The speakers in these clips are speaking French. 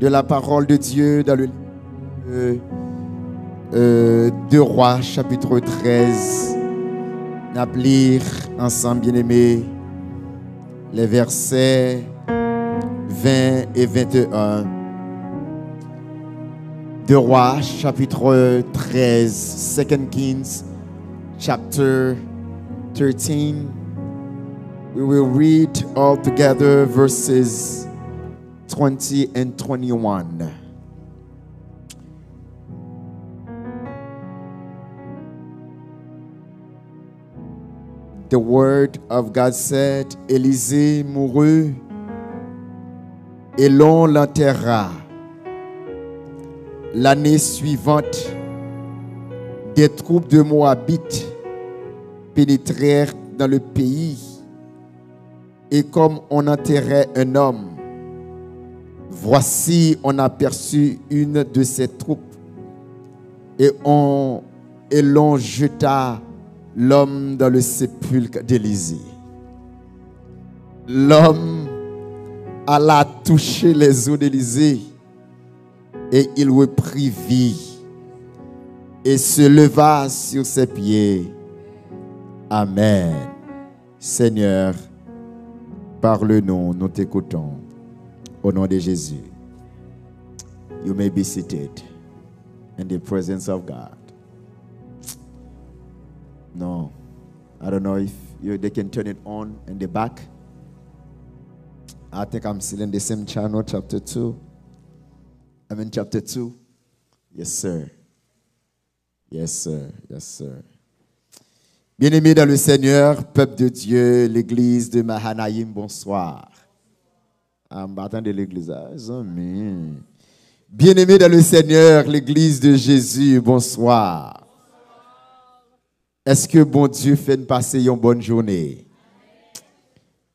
de la parole de Dieu dans le livre 2 Rois, chapitre 13. On va lire ensemble, bien-aimés, les versets 20 et 21. 2 Rois, chapitre 13, 2 Kings, chapter 13. We will read all together verses 20 and 21. The word of God said, Élisée mourut et l'on l'enterra. L'année suivante, des troupes de Moabites pénétrèrent dans le pays. Et comme on enterrait un homme, voici, on aperçut une de ces troupes et l'on jeta l'homme dans le sépulcre d'Élisée. L'homme alla toucher les os d'Élisée et il reprit vie et se leva sur ses pieds. Amen. Seigneur, parle-nous, nous t'écoutons. Au nom de Jésus. You may be seated in the presence of God. No, I don't know if they can turn it on in the back. I think I'm still in the same channel, chapter 2. I'm in chapter 2. Yes, sir. Yes, sir. Yes, sir. Bien-aimés dans le Seigneur, peuple de Dieu, l'église de Mahanaïm, bonsoir. I'm battant de l'église. Amen. Bien-aimés dans le Seigneur, l'église de Jésus, bonsoir. Est-ce que bon Dieu fait nous passer une bonne journée?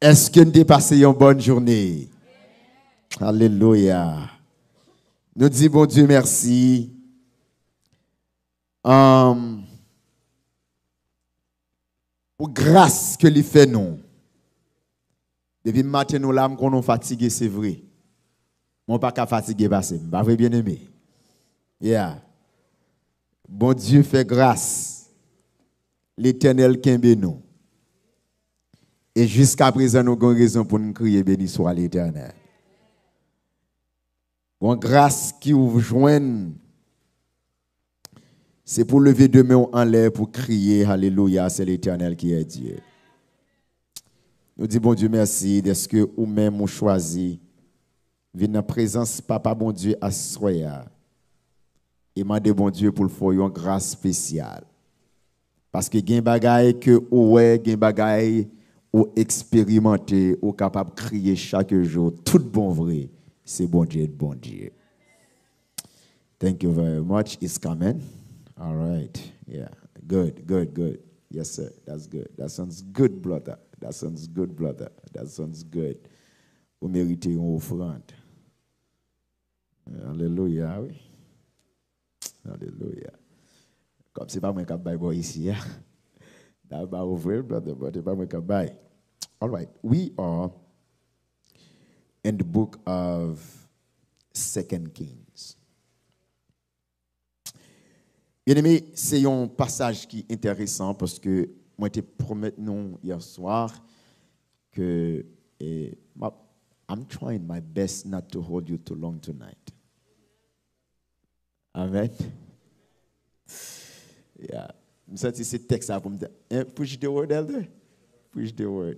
Est-ce que nous passé une bonne journée? Alléluia. Nous disons bon Dieu merci. Pour grâce que lui fait nous. Depuis le matin, nous l'âme qu'on nous fatigué, c'est vrai. Mon pas qu'à fatiguer passer, pas vrai bien aimé. Yeah. Bon Dieu fait grâce. L'Éternel kembe nous. Et jusqu'à présent, nous avons raison pour nous crier béni soit l'Éternel. Bon grâce qui vous joigne, c'est pour lever deux mains en l'air pour crier Alléluia, c'est l'Éternel qui est Dieu. Nous disons bon Dieu merci d'être que ou même ou choisi venir dans la présence papa bon Dieu à soya et demander bon Dieu pour le faire une grâce spéciale. Parce que gen bagay que ouais, gen bagay ou expérimenter ou capable de crier chaque jour tout bon vrai, c'est bon Dieu, bon Dieu. Thank you very much. It's coming. All right. Yeah. Good, good, good. Yes, sir. That's good. That sounds good, brother. That sounds good, brother. That sounds good. Vous méritez une offrande. Alléluia, oui. Alléluia. Comme c'est pas moi qui ai bail ici. That's pas ouvert, brother, but c'est pas moi qui ai bail. All right. We are in the book of 2 Kings. Bien-aimé, c'est un passage qui est intéressant parce que moi, je te promets non hier soir que I'm trying my best not to hold you too long tonight. Amen. Yeah. Je sens ce texte pour me dire, push the word, elder. Push the word.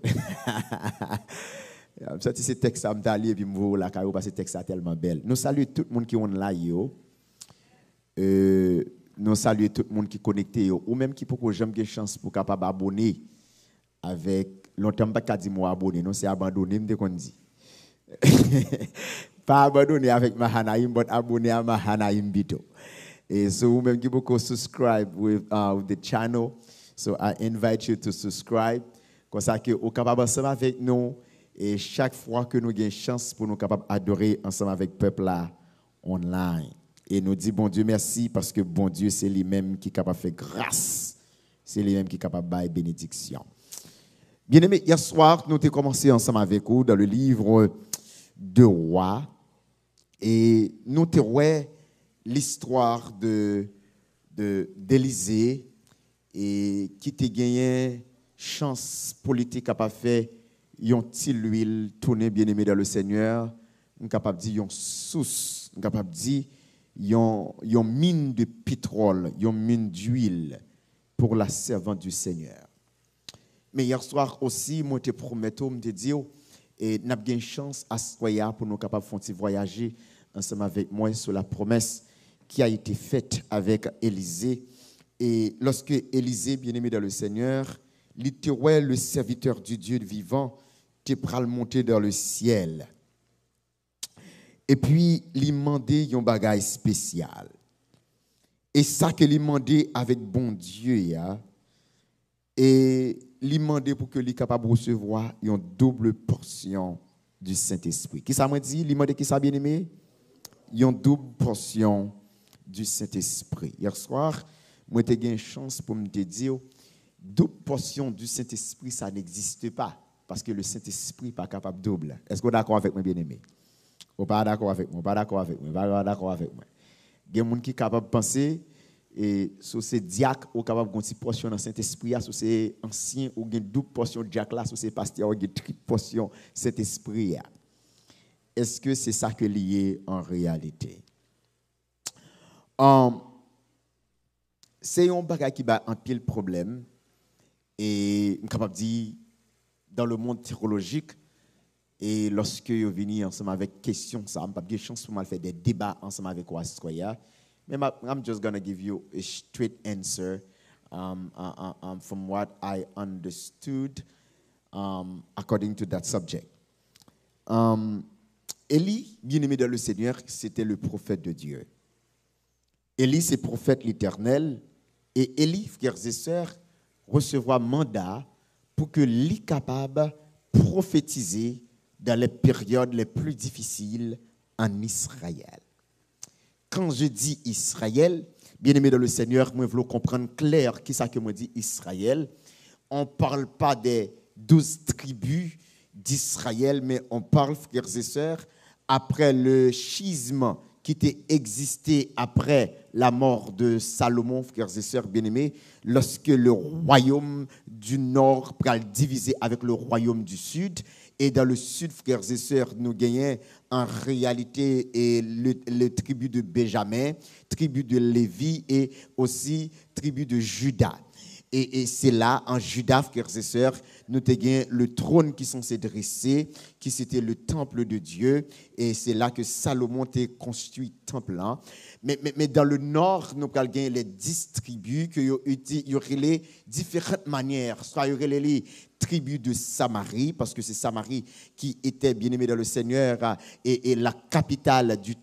Je sens ce texte à me dire, puis me voir la caillou parce que ce texte est tellement belle. Nous saluons tout le monde qui est là. Nous saluons tout le monde qui est connecté ou même qui peut jamais chance pour capable abonner avec longtemps pas dit moi abonner non c'est abandonner me qu'on dit pas abandonner avec Mahanaïm but abonner à Mahanaïm Bito et so ou même qui peut subscribe with the channel so I invite you to subscribe comme ça que au capable ensemble avec nous et chaque fois que nous gagnons chance pour nous capable adorer ensemble avec peuple là online. Et nous dit bon Dieu merci parce que bon Dieu c'est lui-même qui est capable de faire grâce. C'est lui-même qui est capable de faire bénédiction. Bien-aimés, hier soir, nous avons commencé ensemble avec vous dans le livre 2 Rois, Et nous avons l'histoire d'Élisée et qui a gagné chance politique à pas fait yon ti l'huile tourner bien aimé dans le Seigneur, on capable dire yon source, on capable dire yon mine de pétrole, yon mine d'huile pour la servante du Seigneur. Mais hier soir aussi, moi te prometto me dire et n'a pas une chance à soya pour nous capable de voyager ensemble avec moi sur la promesse qui a été faite avec Élisée. Et lorsque Élisée, bien-aimé dans le Seigneur, littéralement le serviteur du Dieu vivant, te pral monter dans le ciel. Et puis, il demandé un bagage spécial. Et ça que il demandé avec bon Dieu, ya, et il demandé pour que il capable de recevoir une double portion du Saint-Esprit. Qui ça m'a dit? Il demandé qui ça bien-aimé? Une double portion du Saint-Esprit. Hier soir, moi j'ai eu une chance pour me dire double portion du Saint-Esprit, ça n'existe pas parce que le Saint-Esprit n'est pas capable de double. Est-ce que vous êtes d'accord avec moi, bien-aimé? Vous n'êtes pas d'accord avec moi? Pas d'accord avec moi? Pas d'accord avec moi? Il y a des gens qui sont capables de penser et sur ces diacres ou capable de une portion dans le Saint-Esprit, sur ces anciens ou une double portion de diacre là, sur ces pasteurs ou une triple portion Saint-Esprit. Est-ce que c'est ça que lié en réalité? C'est un bagage qui a un pile problème et je suis capable de dire dans le monde théologique et lorsque vous venez ensemble avec questions ça, je n'ai pas de chance pour faire des débats ensemble avec vous. Mais I'm just going to give you a straight answer from what I understood according to that subject. Élie, bien-aimé dans le Seigneur, c'était le prophète de Dieu. Élie, c'est prophète l'Éternel. Et Élie, frères et sœurs, recevra mandat pour que l'Élie capable de prophétiser dans les périodes les plus difficiles en Israël. Quand je dis Israël, bien-aimé dans le Seigneur, moi, je veux comprendre clair qui ça que moi dit Israël. On ne parle pas des 12 tribus d'Israël, mais on parle, frères et sœurs, après le schisme qui était existé après la mort de Salomon, frères et sœurs bien-aimés, lorsque le royaume du nord pral diviser avec le royaume du sud, et dans le sud, frères et sœurs, nous gagnons en réalité et le tribu de Benjamin, tribu de Lévi et aussi tribu de Juda. Et c'est là, en Juda, frères et sœurs, nous avons le trône qui sont dressés, qui c'était le temple de Dieu. Et c'est là que Salomon a construit le temple là. Mais dans le nord, nous avons les 10 tribus qui y aurait les différentes manières. Soit il y aurait les tribus de Samarie, parce que c'est Samarie qui était bien aimée dans le Seigneur et la capitale du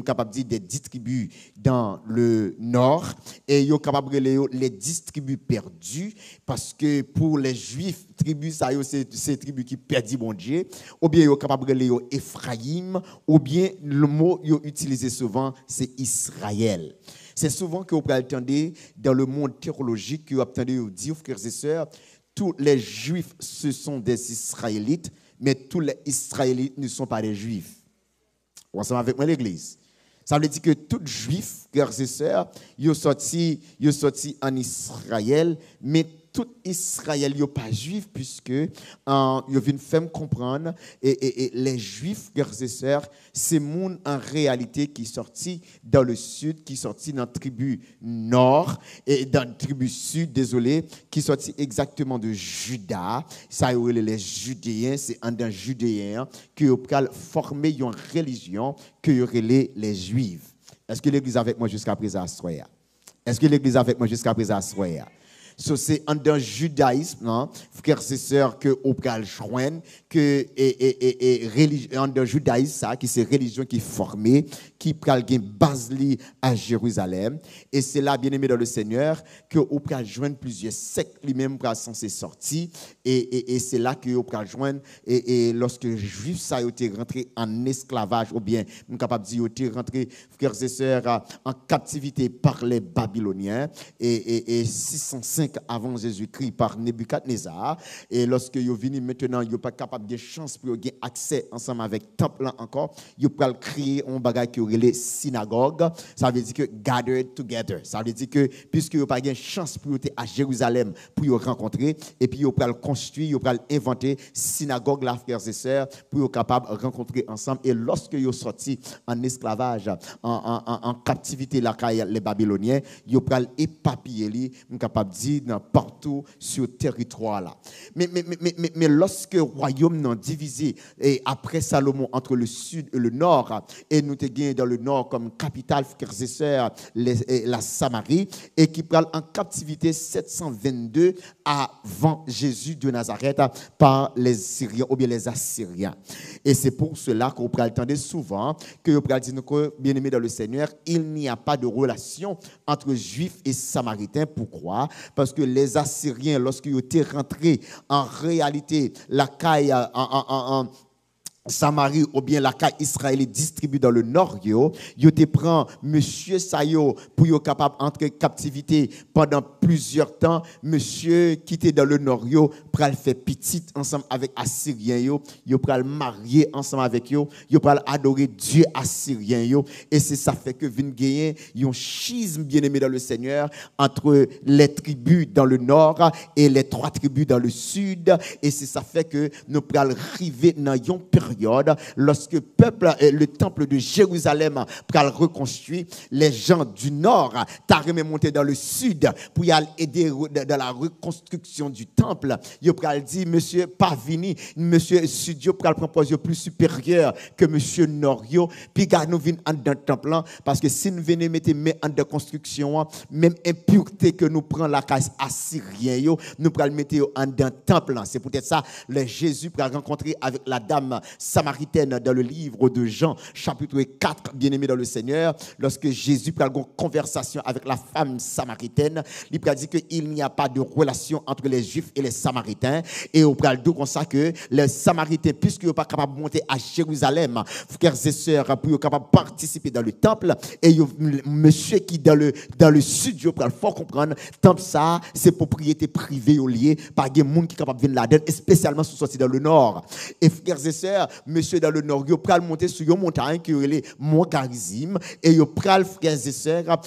capable de dire des 10 tribus dans le nord. Et il y a capable de les 10 tribus perdues, parce que pour les Juifs, tribus, ça c'est ces tribus qui perdent bon Dieu. Ou bien il y a capable de Ephraïm, ou bien le mot utilisé souvent, c'est Israël. C'est souvent que vous entendez dans le monde théologique, que vous entendez dire, frères et sœurs, tous les Juifs, ce sont des Israélites, mais tous les Israélites ne sont pas des Juifs. Vous êtes avec moi, l'Église? Ça veut dire que tous les Juifs, frères et sœurs, ils sont sortis en Israël, mais tout Israël n'est pas juif, puisque ils viennent faire comprendre, et les Juifs, frères et sœurs, c'est monde en réalité qui est sorti dans le sud, qui est sorti dans la tribu nord, et dans la tribu sud, désolé, qui est sorti exactement de Juda. Ça y est, les Judéens, c'est un des Judéens qui ont formé une religion que y aurait les Juifs. Est-ce que l'Église avec moi jusqu'à présent? Est-ce que l'Église avec moi jusqu'à présent? So, c'est un dans le judaïsme, non? Frères et sœurs, que au pral joindre, que religion dans le judaïsme, ça, qui c'est religion qui est formée, qui pral gain base à Jérusalem. Et c'est là, bien aimé dans le Seigneur, que au pral joindre plusieurs sectes, lui-même pral censé sortir. Et c'est là que au pral joindre, et lorsque les Juifs, ça a été rentré en esclavage, ou bien, on est capable de dire, été rentré, frères et sœurs, en captivité par les Babyloniens, et 605 5 avant Jésus-Christ par Nebuchadnezzar. Et lorsque vous venez maintenant, vous n'êtes pas capable de chance pour avoir accès ensemble avec le temple encore. Vous pouvez créer un bagage qui est les synagogues. Ça veut dire que gathered together. Ça veut dire que puisque vous n'avez pas de chance pour être à Jérusalem pour vous rencontrer, et puis vous pouvez construire, vous pouvez inventer synagogue, là, frères et sœurs, pour être capable de rencontrer ensemble. Et lorsque vous sorti en esclavage, en captivité, là, les Babyloniens, vous pouvez éparpiller, capable de dire partout sur le territoire là. Mais lorsque le royaume est divisé et après Salomon entre le sud et le nord, et nous te gagné dans le nord comme capitale, frères et sœurs, la Samarie, et qui parle en captivité 722 avant Jésus de Nazareth par les Syriens ou bien les Assyriens. Et c'est pour cela qu'on peut entendre souvent que vous pouvez dire que, bien aimé dans le Seigneur, il n'y a pas de relation entre Juifs et Samaritains. Pourquoi? Parce que les Assyriens, lorsqu'ils étaient rentrés, en réalité, la caille en Samarie ou bien la caille israélite distribuée dans le nord, yo te prend monsieur Sayo pour yo capable entrer captivité pendant plusieurs temps. Monsieur qui était dans le nord, yo pral faire petite ensemble avec Assyriens, yo pral marier ensemble avec yo pral adorer Dieu assyrien yo. Et c'est ça fait que vient gagner un schisme bien aimé dans le Seigneur entre les tribus dans le nord et les 3 tribus dans le sud. Et c'est ça fait que nous pral arriver dans une période lorsque le temple de Jérusalem pral reconstruit, les gens du nord t'arrêtent monter dans le sud pour y aller aider dans la reconstruction du temple. Ils pral dit monsieur pas vini, monsieur studio pral proposer plus supérieur que monsieur Norio, puis gars nous vinn en dans temple parce que si nous venons mettre main en de construction, même impureté que nous prend la casse assyrien yo, nous pral mettre en dans temple. C'est peut-être ça le Jésus pral rencontrer avec la dame samaritaine dans le livre de Jean, chapitre 4, bien-aimé dans le Seigneur, lorsque Jésus prend une conversation avec la femme samaritaine, il dit qu'il n'y a pas de relation entre les Juifs et les Samaritains, et on prend comme ça que les Samaritains, puisqu'ils ne sont pas capables de monter à Jérusalem, frères et sœurs, pour être capables de participer dans le temple, et monsieur qui dans le sud, il faut comprendre, temple ça, c'est propriété privée au lieu, par des gens qui sont capables de venir là-dedans, et spécialement sous sorti dans le nord. Et frères et sœurs, monsieur dans le nord, il pral monter sur une montagne qui est le mont Garizim, et il pral, frères et sœurs,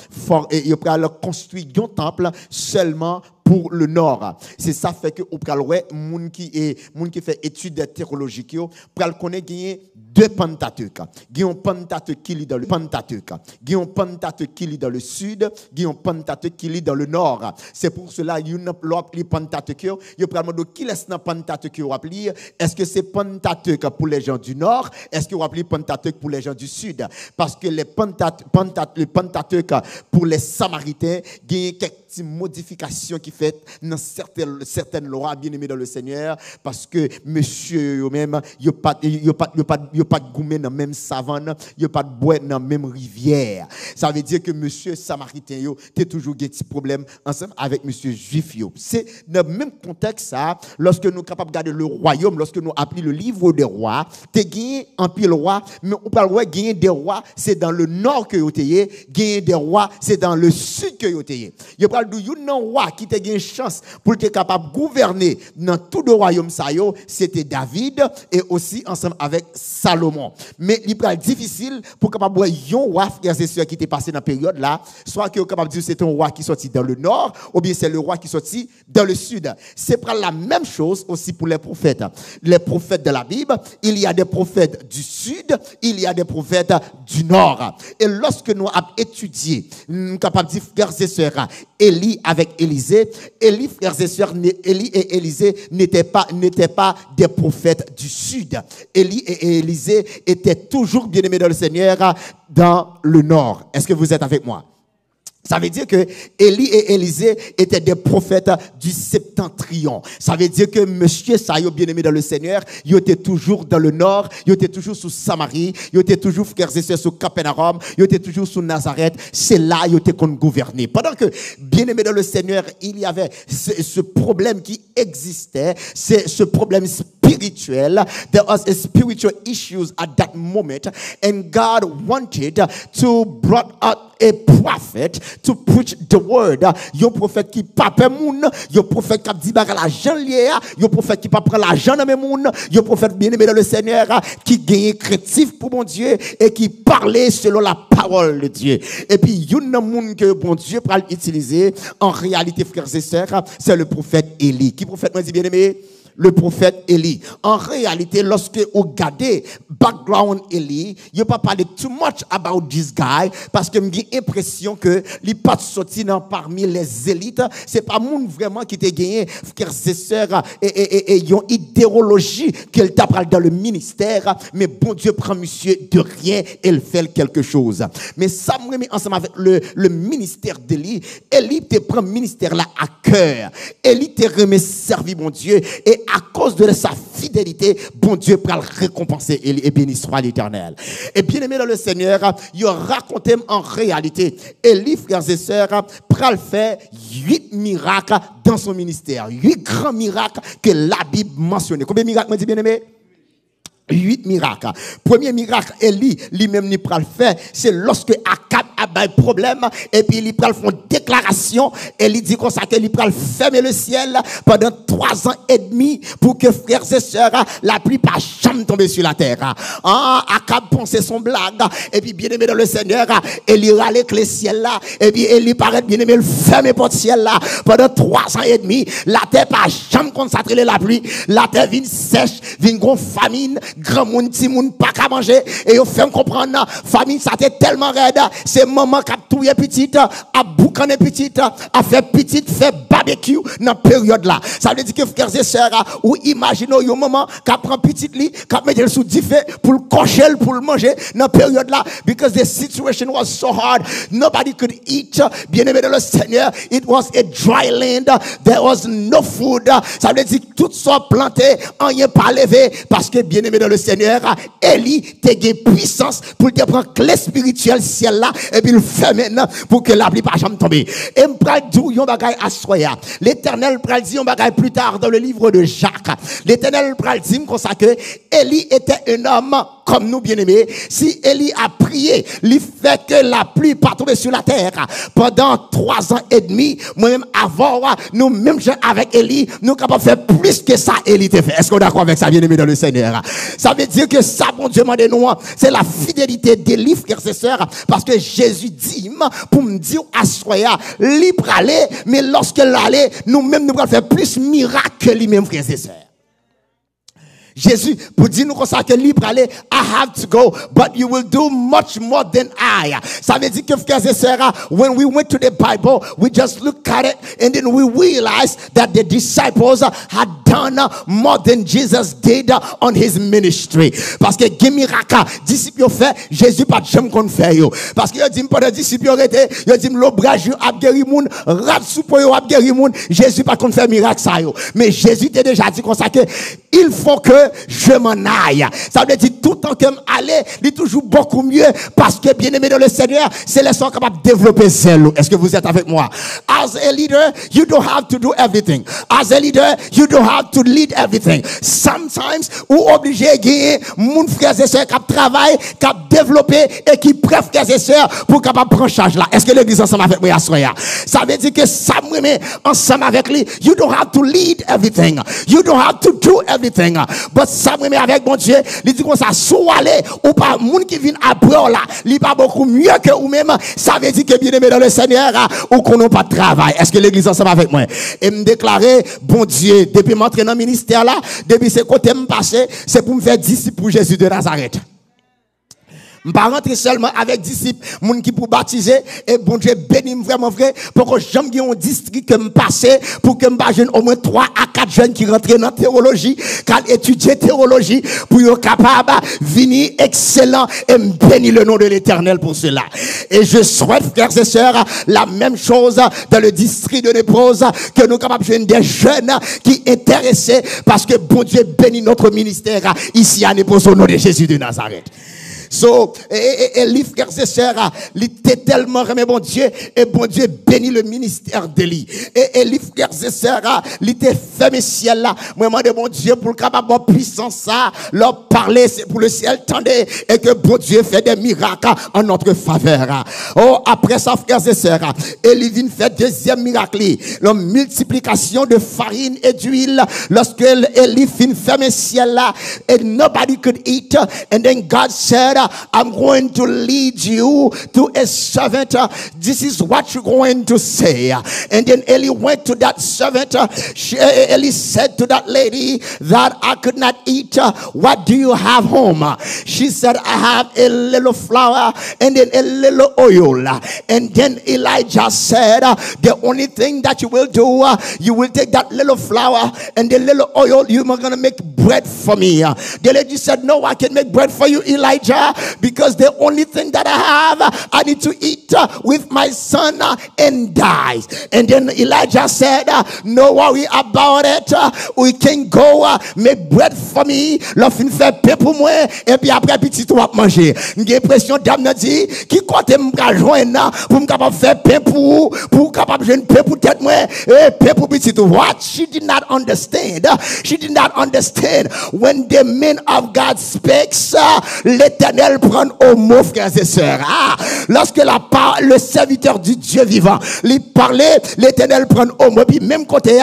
il pral construire un temple seulement pour le nord. C'est ça fait que au pral ouais moun qui fait études théologiques yo pral connaît gagner 2 Pentateuque. Gagnon Pentateuque qui lit dans le Pentateuque. Gagnon Pentateuque qui lit dans le sud, gagnon Pentateuque qui lit dans le nord. C'est pour cela il y a les Pentateuque yo pral demander qui laisse dans Pentateuque yo appeler. Est-ce que c'est Pentateuque pour les gens du nord? Est-ce que vous appelez Pentateuque pour les gens du sud? Parce que le Pentateuque pour les Samaritains, il y a quelques modifications qui fait dans certaines lois bien aimées dans le Seigneur, parce que monsieur eux-mêmes il pas de gourmet dans même savane, il pas de bois dans même rivière. Ça veut dire que monsieur samaritain yo t'es toujours des petits problèmes ensemble avec monsieur juif yo. C'est dans le même contexte ça, lorsque nous capable garder le royaume, lorsque nous appelons le livre des rois, t'es gagné en pile roi, mais on parle ouais gagner des rois, c'est dans le nord que yo t'ayé, gagner des rois, c'est dans le sud que yo t'ayé. Yo parle de yon roi qui t'a gagné chance pour être capable de gouverner dans tout le royaume ça yo, c'était David et aussi ensemble avec Salomon. Mais il est difficile pour capable yon roi frères et sœurs qui était passé dans période là, soit que capable dire c'est un roi qui sorti dans le nord ou bien c'est le roi qui sorti dans le sud. C'est pas la même chose aussi pour les prophètes. Les prophètes de la Bible, il y a des prophètes du sud, il y a des prophètes du nord. Et lorsque nous avons étudié, nous capable de dire frères et sœurs, Élie avec Élisée, Élie frères et sœurs, Élie et Élisée n'étaient pas des prophètes du sud. Élie et Élisée étaient toujours bien-aimés dans le Seigneur dans le nord. Est-ce que vous êtes avec moi? Ça veut dire que Élie et Élisée étaient des prophètes du septentrion. Ça veut dire que monsieur Sayo, bien-aimé dans le Seigneur, il était toujours dans le nord, il était toujours sous Samarie, il était toujours frères et sœurs sous Capernaum, il était toujours sous Nazareth. C'est là il était qu'on gouvernait. Pendant que bien-aimé dans le Seigneur, il y avait ce problème qui existait, c'est ce problème spirituel. There was a spiritual issues at that moment, and God wanted to brought out a prophet to preach the word. Yon prophète qui pas peur moun, yon prophète qui dit baga l'argent lié, yon prophète qui pas prend l'argent dans mes moun, yon prophète bien-aimé dans le Seigneur qui gagne créatif pour mon Dieu et qui parlait selon la parole de Dieu. Et puis yon moun que bon Dieu va utiliser en réalité frères et sœurs, c'est le prophète Élie. Qui prophète moi dit bien-aimé? Le prophète Élie. En réalité, lorsque vous regardez background Élie, il pas parlé too much about this guy parce que j'ai l'impression que il pas sorti parmi les élites. C'est pas monde vraiment qui t'a gagné frères et sœurs et une idéologie qu'elle t'a parlé dans le ministère, mais bon Dieu prend monsieur de rien et il fait quelque chose. Mais ça me remet ensemble avec le ministère d'Élie. Élie te prend ministère là à cœur. Élie te remet servi mon Dieu et à cause de sa fidélité, bon Dieu peut le récompenser et béni soit l'Éternel. Et bien aimé dans le Seigneur, il raconte en réalité, Élie, frères et sœurs, pral faire 8 miracles dans son ministère. 8 grands miracles que la Bible mentionne. Combien de miracles, me dit bien aimé? 8 miracles. Premier miracle, Élie, lui-même, il pral faire, c'est lorsque Akab a un problème, et puis il pral faire une déclaration, et il dit comme ça qu'il pral fermer le ciel pendant 3 ans et demi, pour que frères et sœurs, la pluie pas jamais tomber sur la terre. Akab pensait son blague, et puis bien aimé dans le Seigneur, Élie râlait que le ciel là, et puis Élie paraît bien aimé le fermer pour le ciel là, pendant 3 ans et demi, la terre pas jamais concentré la pluie, la terre vient sèche, vient une famine, grand monde, petit monde, pas qu'à manger, et on fait comprendre, famille, ça était tellement raide, c'est maman qui a touillé petite, a boucané petite, a fait petite, fait barbecue, dans la période là. Ça veut dire que frères et sœurs, ou imaginez, un moment, qui prend petite lit, qui met le sous diffé, pour le cocher, pour le manger, dans la période là, because the situation was so hard, nobody could eat, bien aimé dans le Seigneur, it was a dry land, there was no food, ça veut dire que tout soit planté, on n'y est pas levé, parce que bien aimé dans le Seigneur, Élie te gagne puissance pour te prendre clé spirituelle ciel là et puis le fait maintenant pour que la pluie pas jamais tomber. Et m'pral dit yon bagay à soya. L'Éternel pral dit yon bagay plus tard dans le livre de Jacques. L'Éternel pral dit comme ça que Élie était un homme comme nous bien-aimés. Si Élie a prié, il fait que la pluie pas tomber sur la terre pendant 3 ans et demi, moi-même avant nous même avec Élie, nous capables de faire plus que ça Élie te fait. Est-ce qu'on est d'accord avec ça bien-aimé dans le Seigneur? Ça veut dire que ça, bon Dieu, m'a nous, c'est la fidélité des livres, frères et sœurs, parce que Jésus dit, pour me dire à soya, libre aller, mais lorsque l'aller, nous-mêmes, nous allons faire plus miracle que lui-même, frères et sœurs. Jésus, pour dire nous comme ça que libre aller, I have to go, but you will do much more than I. Ça veut dire que frères et sœurs, when we went to the Bible, we just look at it and then we realized that the disciples had done more than Jesus did on his ministry. Parce que les miracles, disciples ont fait, Jésus pas jamais qu'on fait yo. Parce que dit pendant disciples ont été, il dit l'obrage a guéri moun, rap soupo yo a guéri moun, Jésus pas qu'on fait miracle ça yo. Mais Jésus t'a déjà dit comme ça que il faut que je m'en aille. Ça veut dire tout le temps que m'aller, il est toujours beaucoup mieux parce que bien aimé dans le Seigneur, c'est les gens capables de développer zèle. Est-ce que vous êtes avec moi? As a leader, you don't have to do everything. As a leader, you don't have to lead everything. Sometimes, ou obligé de gagner mon frères et sœurs qui travaillent, qui développent et qui prennent frères et sœurs pour capable prendre charge là. Est-ce que l'église ensemble avec moi à ça veut dire que ça me met ensemble avec lui. You don't have to lead everything. You don't have to do everything. But ça me met avec mon Dieu. Il dit comme ça, soit aller ou pas, moun qui vient après là, il pas beaucoup mieux que ou même. Ça veut dire que bien aimé dans le Seigneur, ou qu'on n'a pas de travail. Est-ce que l'église ensemble avec moi? Et me déclarer, bon Dieu, depuis m'entrer dans le ministère là, depuis ce côté me passer, c'est pour me faire disciple pour Jésus de Nazareth. Je ne pas rentrer seulement avec disciples, moun qui pour baptiser, et bon Dieu béni vraiment vrai, pour que j'aime un district que me passe, pour que me pas au moins 3 à 4 jeunes qui rentrent dans la théologie, qui étudient théologie, pour être capable de venir excellent et me bénir le nom de l'Éternel pour cela. Et je souhaite, frères et sœurs, la même chose dans le district de Néprose, que nous capables de des jeunes qui intéressés, parce que bon Dieu bénit notre ministère ici à Néprose au nom de Jésus de Nazareth. So, et les frères et sœurs, il était tellement remis bon Dieu, et bon Dieu bénit le ministère d'Élie. Et les frères et sœurs, il était fermé ciel là. Moi, demande bon Dieu pour le capable de puissance ça, leur parler, c'est pour le ciel, tendez, et que bon Dieu fait des miracles en notre faveur. Oh, après ça, frères et sœurs, Élie vient faire deuxième miracle, la multiplication de farine et d'huile, lorsque Élie fin fermé ciel là, and nobody could eat, and then God said, I'm going to lead you to a servant. This is what you're going to say. And then Eli went to that servant. Eli said to that lady that I could not eat. What do you have home? She said, I have a little flour and then a little oil. And then Elijah said, the only thing that you will do, you will take that little flour and the little oil, you are going to make bread for me. The lady said, no, I can make bread for you, Elijah, because the only thing that I have, I need to eat with my son and die. And then Elijah said, no worry about it. We can go make bread for me. L'offre fait pain pour moi. Et puis après, petit tout va manger. J'ai l'impression d'âme dit, qui compte me joindre pour me capable faire pain pour capable jeune pain pour tête moi et pain pour petit tout. What she did not understand. She did not understand when the man of God speaks, l'Éternel prend au mot, frères et sœurs. Lorsque le serviteur du Dieu vivant lui parlait, l'Éternel prend au mot. Puis même côté,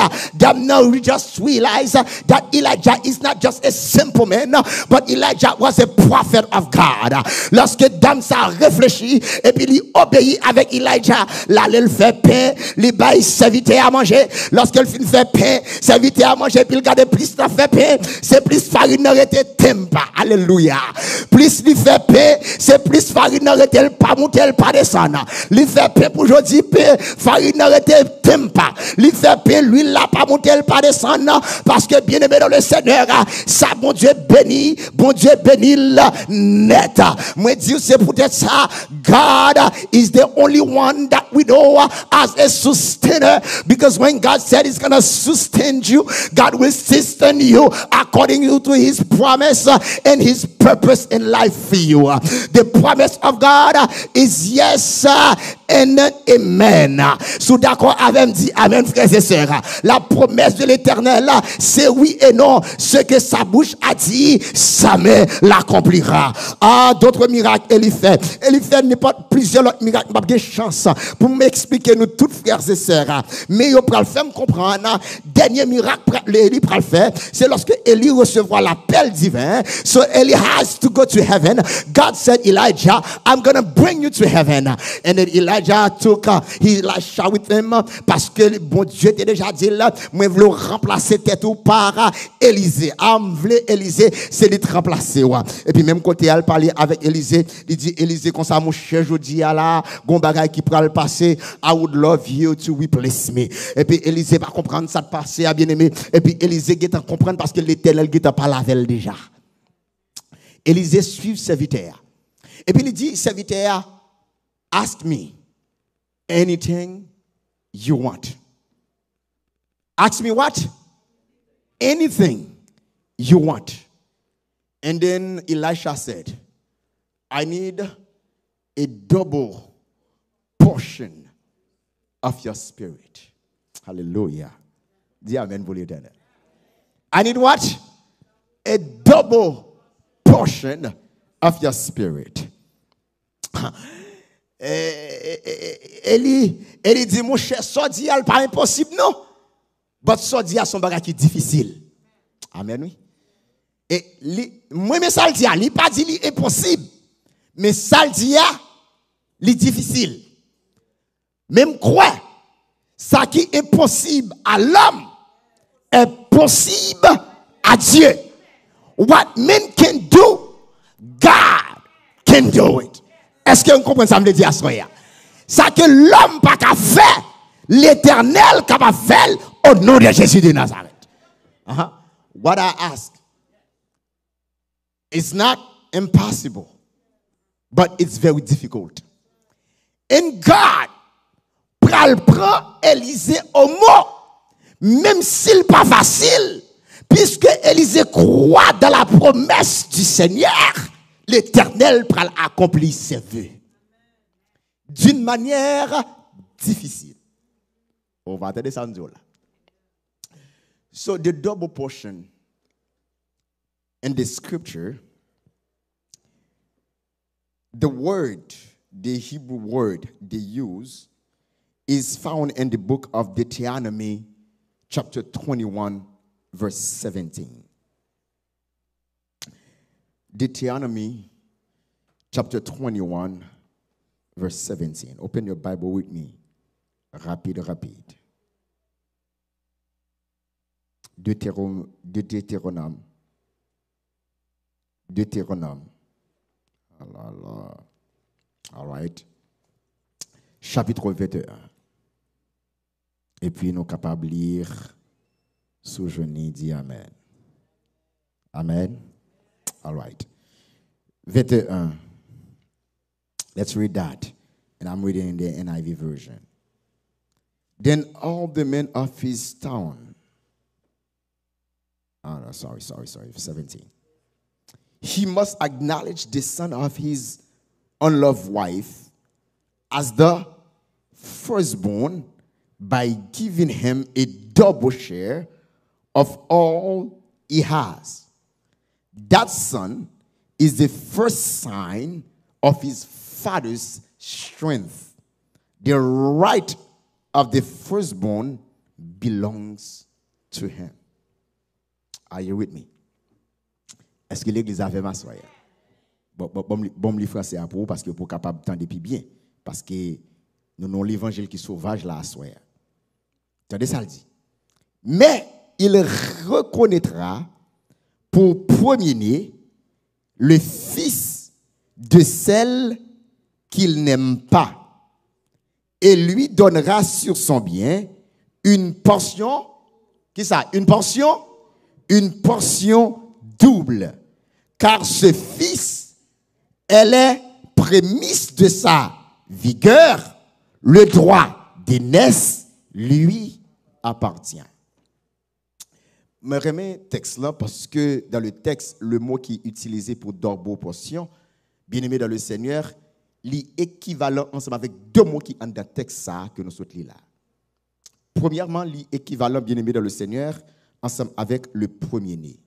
now we just realize that Elijah is not just a simple man, but Elijah was a prophet of God. Lorsque Dame ça réfléchit et puis il obéit avec Elijah, là il fait pain, il baille serviteur à manger. Lorsqu'elle finit fait pain, serviteur à manger, puis il garde plus de fait pain, c'est plus farine arrêté tempa. Alléluia. Plus il fait pain, c'est plus farine arrêté pas monter, pas descendre. Il fait pain pour aujourd'hui, farine arrêté tempa. Il fait pain, l'huile là pas monter, pas descendre, parce que bien aimé dans le Seigneur, ça bon Dieu béni net. Moi dire c'est peut-être ça, God is the only one that we know as a sustainer, because when God said he's gonna sustain you, God will sustain you according to his promise and his purpose in life for you. The promise of God is yes and amen. Sous d'accord avec dit amen, frères et sœurs. La promesse de l'Éternel, c'est oui et non. Ce que sa bouche a dit, sa main l'accomplira. D'autres miracles, Élie fait n'importe plusieurs autres miracles. Je n'ai pas de chance pour m'expliquer nous toutes, frères et sœurs. Mais il faut le faire comprendre. Dernier miracle, Élie peut le faire, c'est lorsque Élie recevra l'appel divin. So Élie has to go to heaven. God said, Elijah, I'm going to bring you to heaven. And then Elijah took Elisha with him, parce que bon Dieu t'a déjà dit là, moi je veux remplacer tête ou par Élisée. Élisée, c'est de te remplacer. Et puis même côté elle parlait avec Élisée, il dit Élisée comme ça mon cher jodi là, gon bagay qui pral passer, I would love you to replace me. Et puis Élisée va comprendre ça de passer à bien-aimé. Et puis Élisée qui comprendre parce que l'Éternel qui t'a parlé avec déjà. Élisée suit serviteur. Et puis il dit serviteur, ask me anything you want. Ask me what? Anything you want. And then Elisha said, I need a double portion of your spirit. Hallelujah. Dis amen pour l'Éternel. I need what? A double portion of your spirit. Eli dit, mon cher, ça dit, elle pas impossible, non. Mais ça dit, son bagage qui est difficile. Amen, oui. Et moi, mais ça dit, il pas dit, il impossible. Mais ça dit, il est difficile. Même quoi, ça qui est impossible à l'homme est possible à Dieu. What men can do, God can do it. Est-ce que vous comprenez ça me dit à ce moment-là? Ça que l'homme pas qu'à faire, l'Éternel capable faire au nom de Jésus de Nazareth. What I ask is not impossible, but it's very difficult. And God prend Élisée au mot, même s'il pas facile, puisque Élisée croit dans la promesse du Seigneur. l'Éternel pral accomplir ses vœux. D'une manière difficile. On va attendre ça là. So the double portion in the scripture, the word, the Hebrew word they use is found in the book of Deuteronomy chapter 21 verse 17. Deuteronomy chapter 21 verse 17. Open your Bible with me. Rapide. Deutéronome. All right. Chapitre 21. Et puis nous sommes capables de lire sous genou, dit Amen. Amen. All right. 21. Let's read that. And I'm reading in the NIV version. Then all the men of his town. Oh, no, sorry. 17. He must acknowledge the son of his unloved wife as the firstborn by giving him a double share of all he has. That son is the first sign of his father's strength. The right of the firstborn belongs to him. Are you with me? Est-ce que l'église a fait ma soirée? Bon, le français à pour parce que pour capable de depuis bien. Parce que nous avons l'évangile qui est sauvage là à soirée. Attendez ça le dit. Mais il reconnaîtra pour premier-né le fils de celle qu'il n'aime pas et lui donnera sur son bien une portion, qui ça? Une portion double, car ce fils, elle est prémisse de sa vigueur, le droit d'aînesse lui appartient. Je remets le texte là parce que dans le texte, le mot qui est utilisé pour double portion, bien-aimé dans le Seigneur, est équivalent ensemble avec deux mots qui sont dans le texte ça que nous sommes là. Premièrement, l'équivalent bien-aimé dans le Seigneur ensemble avec le premier-né.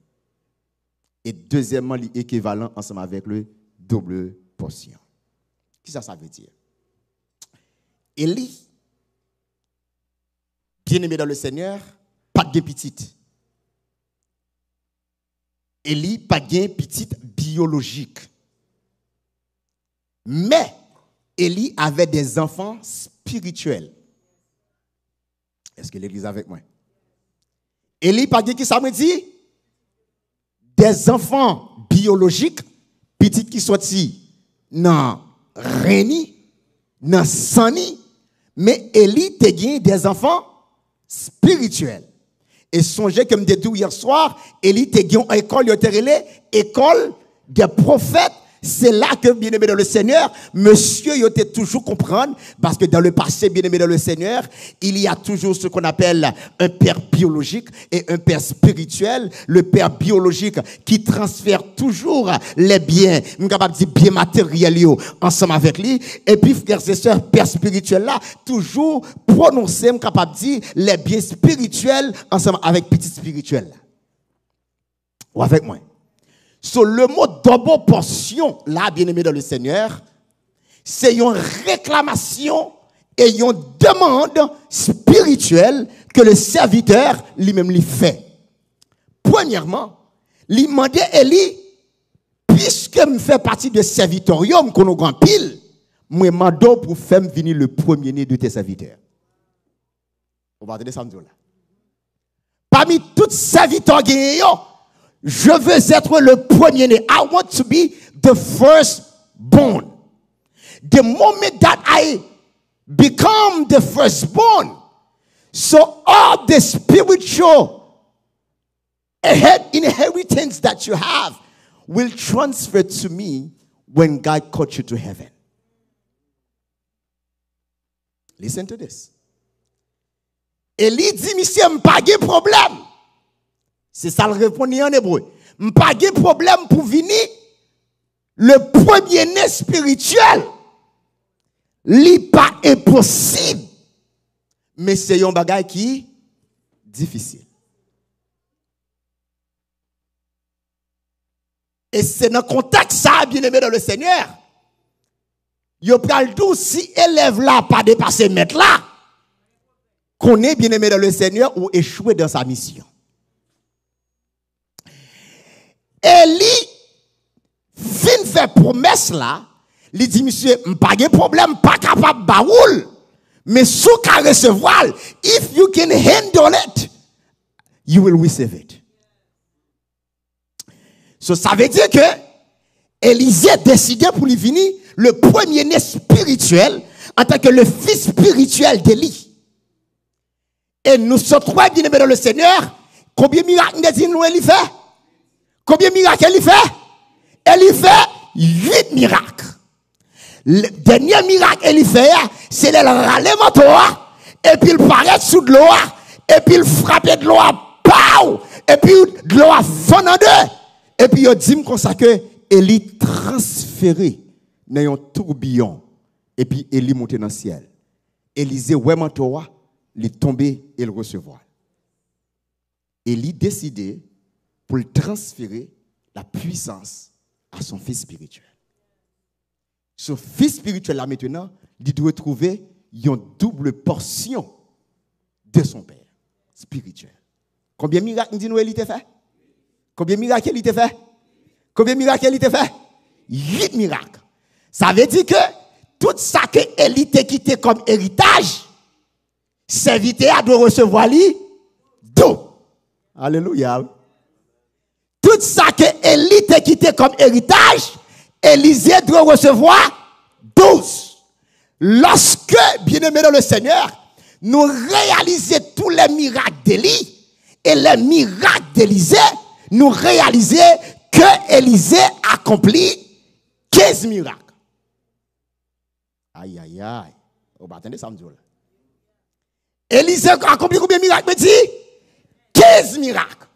Et deuxièmement, l'équivalent ensemble avec le double portion. Qu'est-ce que ça veut dire? Élie, bien-aimé dans le Seigneur, pas de petite. Élie, pas de petite biologique. Mais Élie avait des enfants spirituels. Est-ce que l'église est avec moi? Élie, pas de qui ça me dit? Des enfants biologiques, petites qui sortis dans Réni, dans Sani, mais Élie te gagne des enfants spirituels. Et songez comme des dit hier soir, Élie te gagne une école des prophètes. C'est là que, bien-aimé dans le Seigneur, monsieur, il était toujours comprendre, parce que dans le passé, bien-aimé dans le Seigneur, il y a toujours ce qu'on appelle un père biologique et un père spirituel. Le père biologique qui transfère toujours les biens, je suis capable de dire biens matériels ensemble avec lui. Et puis, frères et sœurs, père spirituel là, toujours prononcer, je suis capable de dire les biens spirituels ensemble avec petit spirituel. Ou avec moi. So, le mot double portion, là, bien-aimé dans le Seigneur, c'est une réclamation et une demande spirituelle que le serviteur lui-même lui fait. Premièrement, il demandait Élie, puisque je fais partie de servitorium qu'on a grand pile, moi mando pour faire venir le premier-né de tes serviteurs. On va attendre ça là. Parmi tous serviteurs gagnants, je veux être le premier-né. I want to be the firstborn. The moment that I become the firstborn, so all the spiritual inheritance that you have will transfer to me when God calls you to heaven. Listen to this. Élie dit, monsieur, m'pas de problème. C'est ça le répondre en hébreu. M'pas de problème pour venir le premier-né spirituel, n'est pas impossible, mais c'est un bagage qui est difficile. Et c'est dans le contexte ça, bien aimé dans le Seigneur. Yo pral tout si élève là pas dépasser maître là, qu'on est bien aimé dans le Seigneur ou échoué dans sa mission. Élie fin fait promesse là, il dit monsieur, pas de problème, pas capable baoul, mais sous qu'à recevoir, if you can handle it, you will receive it. So, ça veut dire que Élisée décidé pour lui venir le premier-né spirituel en tant que le fils spirituel d'Élie. Et nous sommes trois bien-aimés dans le Seigneur. Combien de miracles il fait? Combien de miracles il fait? Il fait 8 miracles. Le dernier miracle qu'il fait, c'est le râlement de l'eau, et puis il paraît sous de l'eau, et puis il frappe de l'eau, et puis de l'eau fond en deux. Et puis il dit comme ça que Élie transféré dans un tourbillon, et puis Élie monté dans le ciel. Élisée, vraiment toi, il est tombé et le recevoir. Élie décidé pour transférer la puissance à son fils spirituel. Son fils spirituel là maintenant, il doit trouver une double portion de son père spirituel. Combien de miracles dit-nous Élie t'a fait? Combien de miracles il t'a fait? Combien de miracles il t'a fait? 8 miracles. Ça veut dire que tout ça que Élie t'a quitté comme héritage, serviteur doit recevoir lui tout. Alléluia. Tout ça que Élie t'a quitté comme héritage, Élisée doit recevoir 12. Lorsque, bien-aimés dans le Seigneur, nous réalisons tous les miracles d'Élie et les miracles d'Élisée, nous réalisons que Élisée accomplit 15 miracles. Aïe, aïe, aïe. Oh, bah, attendez, ça me dit. Élisée accomplit combien de miracles, me dit? 15 miracles.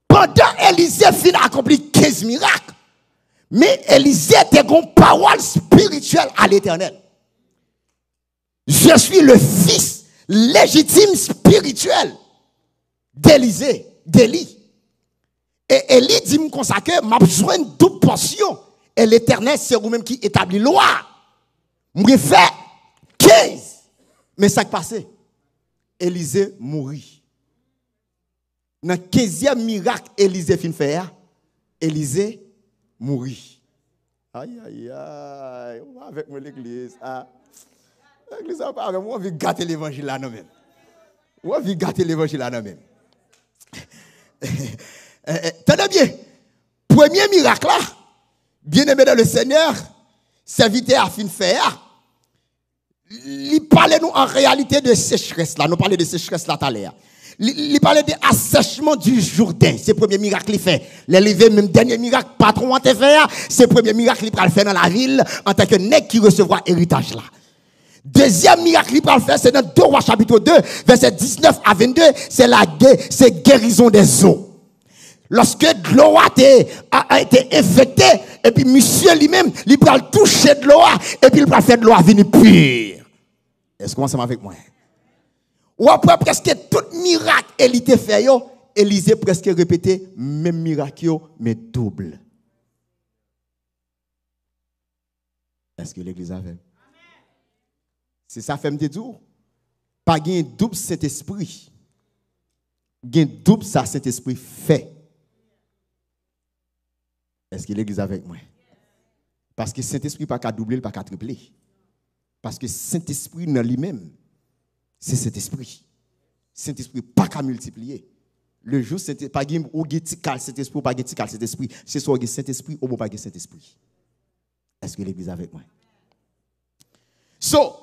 Pendant Élisée fin accompli 15 miracles, mais Élisée était une parole spirituelle à l'Éternel. Je suis le fils légitime spirituel d'Élisée, d'Élie. Et Élie dit me consacrer, m'a besoin de double portion. Et l'Éternel, c'est vous-même qui établit loi. Moi fait 15. Mais ça qui passé, Élisée mourit. Dans le 15e miracle, Élisée fin faire, Élisée mourit. Aïe, aïe, aïe. Avec moi l'église. L'église a pas avec moi, on veut gâter l'évangile là, non même. On veut gâter l'évangile là, non même. Tenez bien. Premier miracle là, bien aimé dans le Seigneur, serviteur a fin faire. Il parlait nous en réalité de sécheresse là. Nous parlons de sécheresse là tout à l'heure. Il parlait de assèchement du Jourdain. C'est le premier miracle qu'il fait. L'élevé, même dernier miracle, patron a fait, c'est le premier miracle qu'il va faire dans la ville en tant que nègre qui recevra héritage là. Deuxième miracle qu'il va faire, c'est dans 2 Rois chapitre 2, verset 19 à 22, c'est guérison des os. Lorsque de l'eau a été infectée, et puis monsieur lui-même, il va toucher de l'eau, et puis il va faire de l'eau venir pure. Est-ce que vous commencez avec moi? Ou après presque tout miracle Élie te fait yo, Élisée presque répété même miracle mais double. Est-ce que l'église a fait? C'est ça fait me dire pas gain double Saint-Esprit. Gain double ça Saint-Esprit fait. Est-ce que l'église avec moi? Parce que Saint-Esprit pas qu'à doubler, pas qu'à tripler. Parce que Saint-Esprit dans lui-même c'est cet esprit. Cet esprit pas qu'à multiplier. Le jour c'est pas gain ou getical cet esprit ou pas getical cet esprit, c'est soit cet esprit ou pas cet esprit. Est-ce que l'église avec moi? So,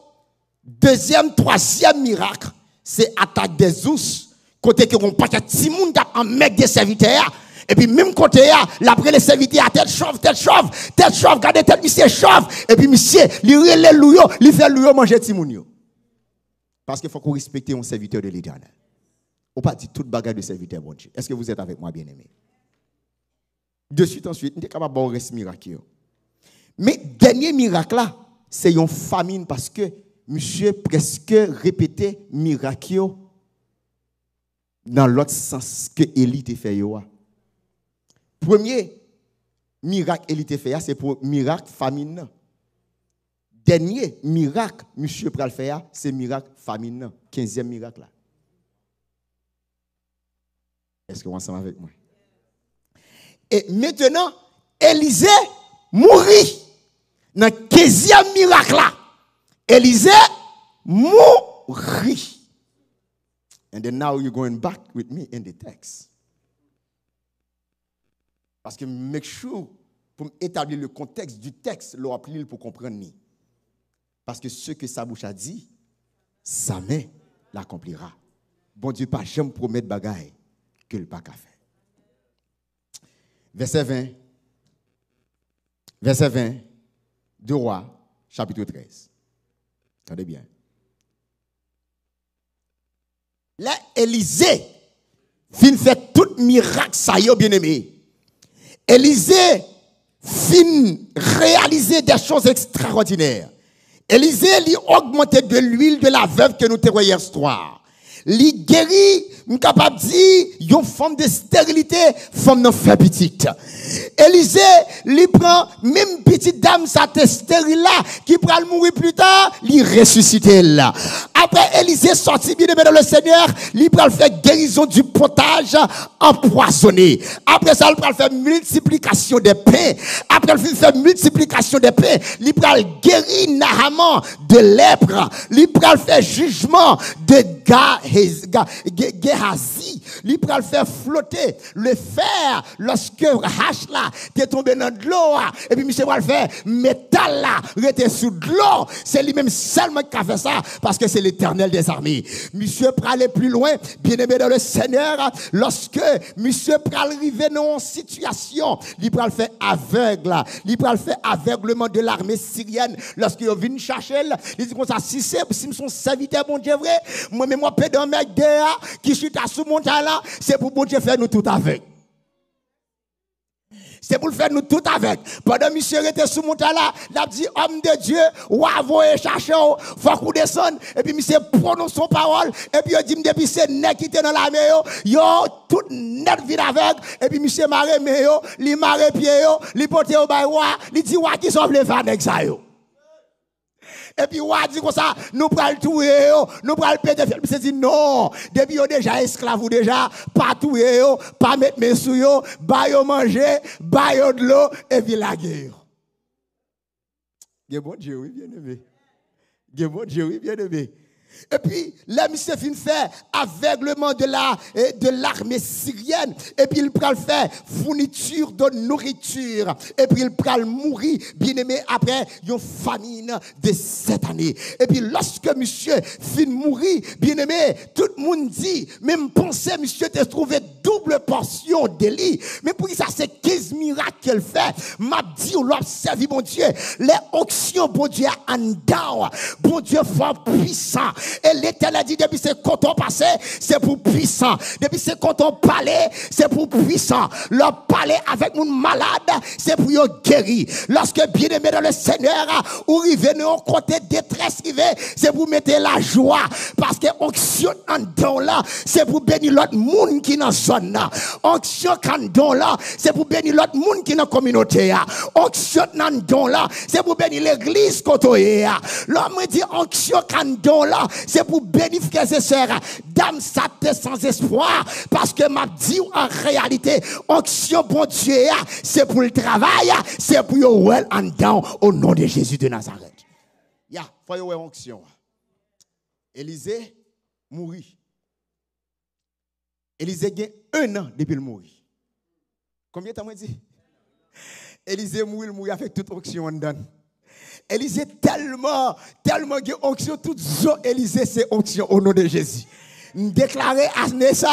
deuxième, troisième miracle, c'est attaque des ours. Côté que on pas de petit monde en mec des serviteurs. Et puis même côté l'après les serviteurs tête chauve, regardez tête monsieur chauve et puis monsieur, il relève louyo, il fait louyo manger petit moun. Parce qu'il faut qu'on respecte un serviteur de l'Éternel. On ne peut pas dire toute bagarre de serviteur bon Dieu. Est-ce que vous êtes avec moi, bien-aimé? De suite ensuite, nous sommes capables de rester miraculeux. Mais dernier miracle là, c'est une famine parce que monsieur presque répétait miracle dans l'autre sens que Élie t'a fait. Premier miracle Élie t'a fait, c'est pour miracle famine. Dernier miracle monsieur pral faire, c'est miracle famine. 15e miracle là. Est-ce que vous êtes ensemble avec moi? Et maintenant, Élisée mourit. Dans le 15e miracle là, Élisée mourit. And then now you're going back with me in the text. Parce que make sure, pour établir le contexte du texte, l'on appelle pour comprendre. Parce que ce que sa bouche a dit, sa main l'accomplira. Bon Dieu, pas jamais promettre bagaille que le pas qu'à faire. Verset 20. Verset 20 de Rois, chapitre 13. Attendez bien. Là, Élisée fin fait tout miracle, ça y est, bien aimé. Élisée fin réaliser des choses extraordinaires. Élisée lui augmenté de l'huile de la veuve que nous te voyons hier soir. Lui guérit, nous capable de dire, une forme de stérilité, forme de fait petite. Élisée, lui prend, même petite dame, sa stérile là, qui prend le mourir plus tard, lui ressusciter là. Après, Élisée sorti bien dans le Seigneur, lui prend faire guérison du potage empoisonné. Après ça, il prend faire multiplication des pains. Après, il fait multiplication des pains. Il prend guérir Naaman de lèpre. Il prend faire jugement de Géhazi. Il prend faire flotter le fer lorsque hache là t'es tombé dans de l'eau et puis monsieur va le faire métal là était sous de l'eau. C'est lui-même seulement qui a fait ça parce que c'est l'Éternel des armées. Monsieur peut aller plus loin, bien-aimé dans le Seigneur, lorsque monsieur peut arriver dans une situation, il peut le faire aveugle, il peut le faire aveuglement de l'armée syrienne lorsqu'il vient chercher, il dit comme ça si son serviteur bon Dieu vrai, moi-même moi peux dans mes guerres qui chute sous montagne là, c'est pour bon Dieu faire nous tout avec. C'est pour le faire nous tout avec. Pendant que monsieur était sous montagne là, il a dit, homme de Dieu, ou avoyer chercher, faut qu'on descende. Et puis monsieur prononce son parole. Et puis il dit, depuis c'est net qui était dans la mer, yo, tout net vide avec. Et puis monsieur marre mais yo, li marre pied yo, li porte au bail wa, li dit wa qui sont les faire avec ça yo. Et puis, on dit comme ça, nous prenons tout, nous prenons péter. Il se dit non, depuis qu'on déjà esclave ou déjà, pas tout, pas mettre mes sous, pas manger, pas de l'eau, et puis la guerre. Bon Dieu, oui, bien aimé. Bon Dieu, oui, bien aimé. Et puis, là, monsieur fin fait aveuglement de l'armée syrienne. Et puis, il prend le faire fourniture de nourriture. Et puis, il prend le mourir, bien aimé, après une famine de 7 années. Et puis, lorsque monsieur fin mourir, bien aimé, tout le monde dit, même pensez, monsieur, te trouvé double portion d'Élie. Mais pour ça, c'est 15 miracles qu'elle fait. M'a dit, on l'observe, bon Dieu, les auctions, bon Dieu, en down. Bon Dieu, fort puissant. Et l'Éternel dit, depuis ce canton passé, c'est pour puissant. Depuis ce canton palais, c'est pour puissant. Leur palais avec mon malade, c'est pour guérir. Lorsque bien aimé dans le Seigneur, ou il vient au côté détresse, c'est pour mettre la joie. Parce que onction en don là, c'est pour bénir l'autre monde qui est dans la zone là. Onction en don là, c'est pour bénir l'autre monde qui est dans la communauté. Onction en don là, c'est pour bénir l'église côté. L'homme dit onction en don là, c'est pour bénir frères et sœurs. Dame, ça t'est sans espoir. Parce que m'a dit en réalité, onction bon Dieu, c'est pour le travail, c'est pour le well and down au nom de Jésus de Nazareth. Ya, faut y avoir onction. Élisée mourit. Élisée a 1 an depuis le mourir. Combien de temps dit? Élisée mourit avec toute onction en donne. Élisée tellement onction toute zone Élisée c'est onction au nom de Jésus. déclarer à ça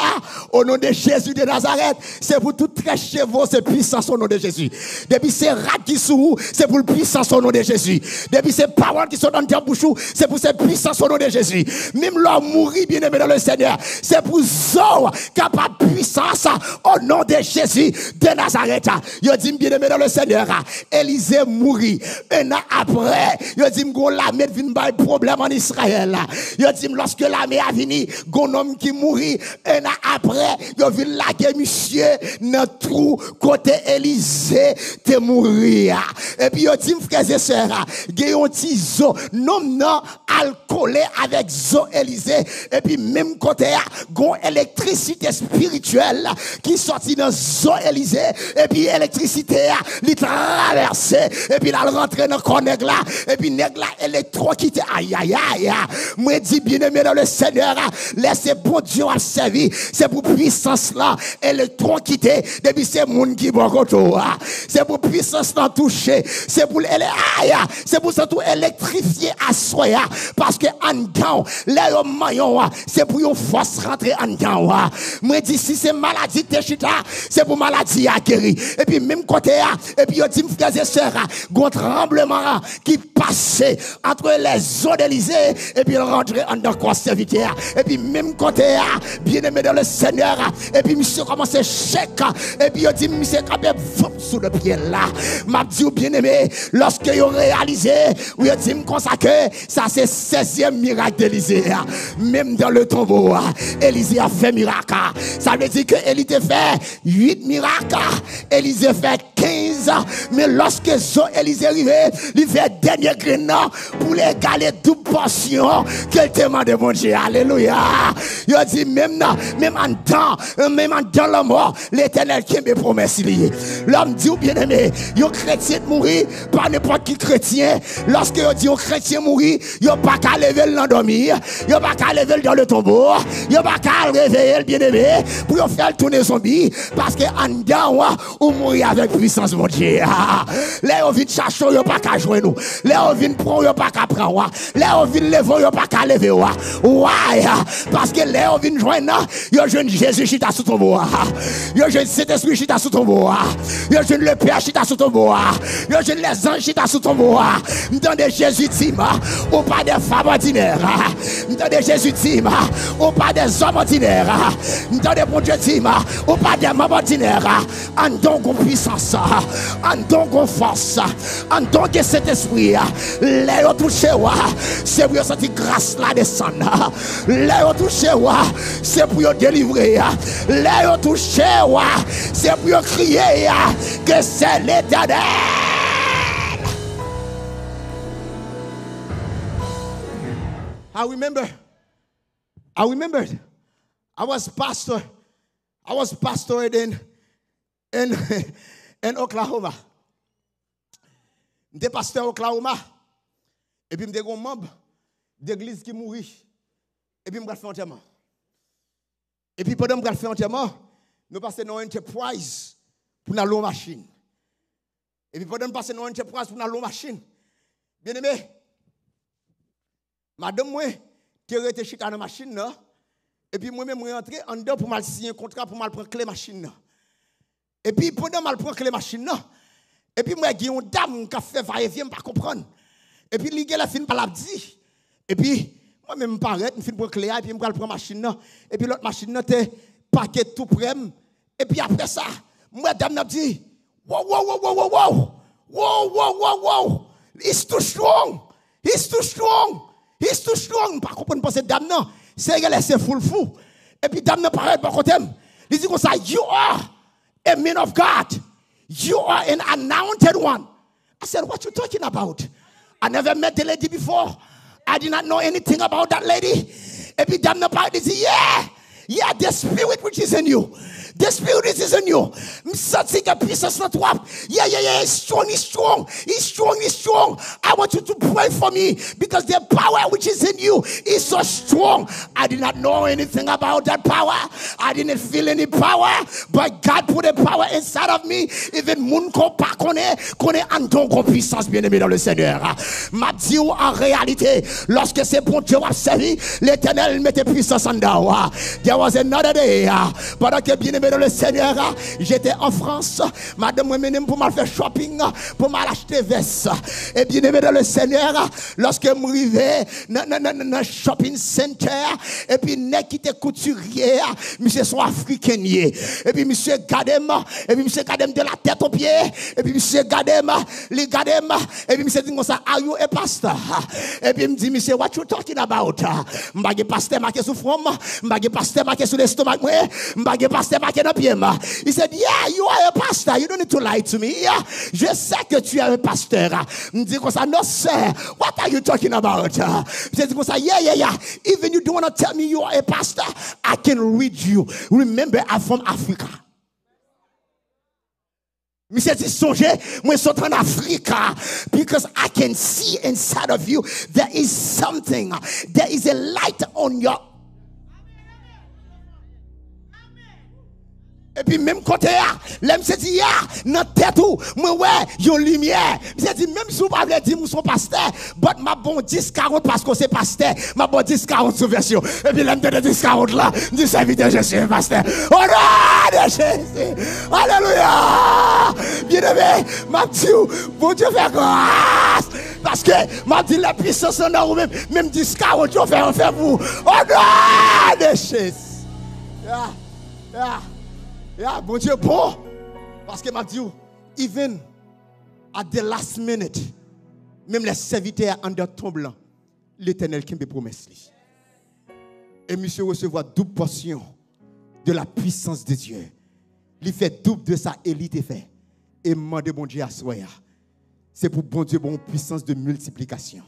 au nom de Jésus de Nazareth. C'est pour tout très chevaux, c'est puissance au nom de Jésus. Depuis ces rats qui sont, c'est pour puissance au nom de Jésus. Depuis ces paroles qui sont dans ta bouche, c'est pour ces puissances au nom de Jésus. Même l'homme mourit bien aimé dans le Seigneur, c'est pour ça capable puissance au nom de Jésus de Nazareth. Yo dit bien aimé dans le Seigneur, Élisée mourit. Un an après, yo dit m'gon l'armée vinn bay problème en Israël. Yo dit lorsque l'armée a venu, gon homme qui mourit. Un an après, yo vinn laguer monsieur dans trou côté Élisée te mourir. Et puis yo dit frères et sœurs, gen yon ti zo non alcoolé avec zo Élisée. Et puis même côté gon électricité spirituelle qui sorti dans zo Élisée. Et puis électricité li traversé et puis là rentré dans corps nèg là et puis nèg là électrocuté aïe aïe aïe. Moi dis bien aimé dans le Seigneur, laissez bon Dieu à servir, c'est pour puissance là électrocuté depuis c'est monde qui bon côté, c'est pour puissance là toucher, c'est pour aïe, c'est pour ça tout électrifier à soya parce que en dedans les maillon c'est pour une force rentrer en dedans. Moi dis si c'est maladie de chita, c'est pour maladie à guérir. Et puis même côté et puis yo dit frères et sœurs, gon tremblement qui passait entre les eaux d'Élysée et puis rentrer en dans corps serviteur. Et puis même côté bien aimé dans le Seigneur et puis monsieur commence à chèque et puis yo dit monsieur capable sous le pied là. M'a dit bien aimé lorsque yo réalisé ou yo dit comme ça que ça c'est 16e miracle d'Élysée. Même dans le tombeau Élysée a fait miracle. Ça veut dire que Élysée fait 8 miracles, Élysée fait 15, mais lorsque Élysée arrive, il fait dernier grain pour l'égaler toute portion qu'elle demande mon Dieu. Alléluia. Il dit même en temps la mort, l'Éternel qui me promet lié. L'homme dit bien aimé, un chrétien mourir pas n'importe qui chrétien. Lorsque il dit un chrétien mourir, il pas qu'à lever l'endormir, il pas qu'à lever dans le tombeau, il pas qu'à réveiller le bien aimé pour faire tourner zombie parce que en dedans ou mourir avec puissance mon Dieu. Là on vient chercher, il pas qu'à jouer nous. Là on vient prendre, il pas qu'à prendre. Là on vient lever, il pas qu'à lever. Ouais, parce que là on vient joindre, il jeune Jésus qui t'a sous ton bois. Il jeune Saint-Esprit qui t'a sous ton bois. Il jeune le Père qui t'a sous ton bois. Il jeune les anges qui t'a sous ton bois. Dans des Jésus Tima, ou pas des femmes ordinaires. Dans des Jésus Tima, ou pas des hommes ordinaires. Dans des bon Dieu Tima, ou pas des membres ordinaires. En donc en puissance, en donc en force, en donc cet esprit, les touché, c'est pour cette grâce là descendre. Les touché, c'est pour délivrer. Les touché, c'est pour crier que c'est l'Éternel. I remembered. I was pastor in Oklahoma. J'étais pasteur à Oklahoma. Et puis j'étais un membre d'église qui mourit. Et puis je fait enterrement. Et puis pendant que je fait enterrement, nous passons dans Enterprise pour nous aller en machine. Et puis pendant que nous passons dans Enterprise pour nous aller en machine, bien aimé, madame moi, qui était chita dans la machine là, et puis moi-même je rentré en dedans pour mal signer un contrat pour mal prendre clé machine là. Et puis pendant mal prendre clé machine là, et puis moi j'ai une dame qui a fait va-et-vient pas comprendre. Et puis li la fin pas la dit. Et puis moi même paraît, je fin prendre clé et puis je prendre machine là, et puis l'autre machine là était paquet tout près. Et puis après ça, moi dame n'a dit wow. It's too strong. Pas comprendre pour cette dame non. C'est full fou. Et puis dame n'a paraît pas côté. Il dit comme ça, you are a man of God. You are an anointed one. I said, what you talking about? I never met the lady before. I did not know anything about that lady. Et puis dame n'a paraît, il dit, yeah, the spirit which is in you. The Spirit is in you. Je sens que puissance dans toi. Yeah, it's strong. I want you to pray for me because the power which is in you is so strong. I did not know anything about that power. I didn't feel any power, but God put a power inside of me. Even moun ko pa connaît en don puissance bien-aimé dans le Seigneur. M'a dit en réalité, lorsque c'est bon Dieu a servi, l'Éternel mettait puissance en dedans. There was another day, pendant que bien-aimé dans le Seigneur, j'étais en France, madame m'a mené pour m'aller faire shopping, pour m'aller acheter veste. Et bien-aimé dans le Seigneur, lorsque je m'arrivais dans shopping center, et puis nèg qui était couturier, monsieur son africain, et puis monsieur gadem, et puis monsieur gadem de la tête aux pieds, et puis monsieur gadem, les gadem, et puis monsieur dit comme ça, are you a pastor? Et puis il me dit, monsieur, what you talking about? M'bagé pasteur marqué sur front, m'bagé pasteur marqué sur l'estomac, m'bagé pasteur marqué dans pied. He said, yeah, you are a pastor. You don't need to lie to me. Je sais que tu es un pasteur. Me dit comme ça, no sir, what are you talking about? Je dis comme ça, yeah. Even you don't want to tell me you are a pastor, I can read you. Remember, I'm from Africa. Monsieur dit, songez, moi je suis en Afrique, because I can see inside of you, there is something, there is a light on your. Et puis même côté là, me dit dans tête ou moi ouais, yon lumière. Me dit même si vous pas dire moi son pasteur, but ma bon 10-40 parce que c'est pasteur, ma bon 10-40 sous version. Et puis là me dit 10-40 là, dit serviteur je suis un pasteur. Oh non, de Jésus. Alléluia. Bien-aimé, m'a dit bon Dieu fait grâce parce que m'a dit la puissance en nous même 10-40 je faire vous. Oh non, de Jésus. Yeah, bon Dieu, bon. Parce que m'a dit, even at the last minute, même les serviteurs en de tombe, l'Éternel qui me promesse. Et monsieur recevoir double portion de la puissance de Dieu. Il fait double de ça et il te fait. Et demande bon Dieu à soi. C'est pour bon Dieu, bon puissance de multiplication.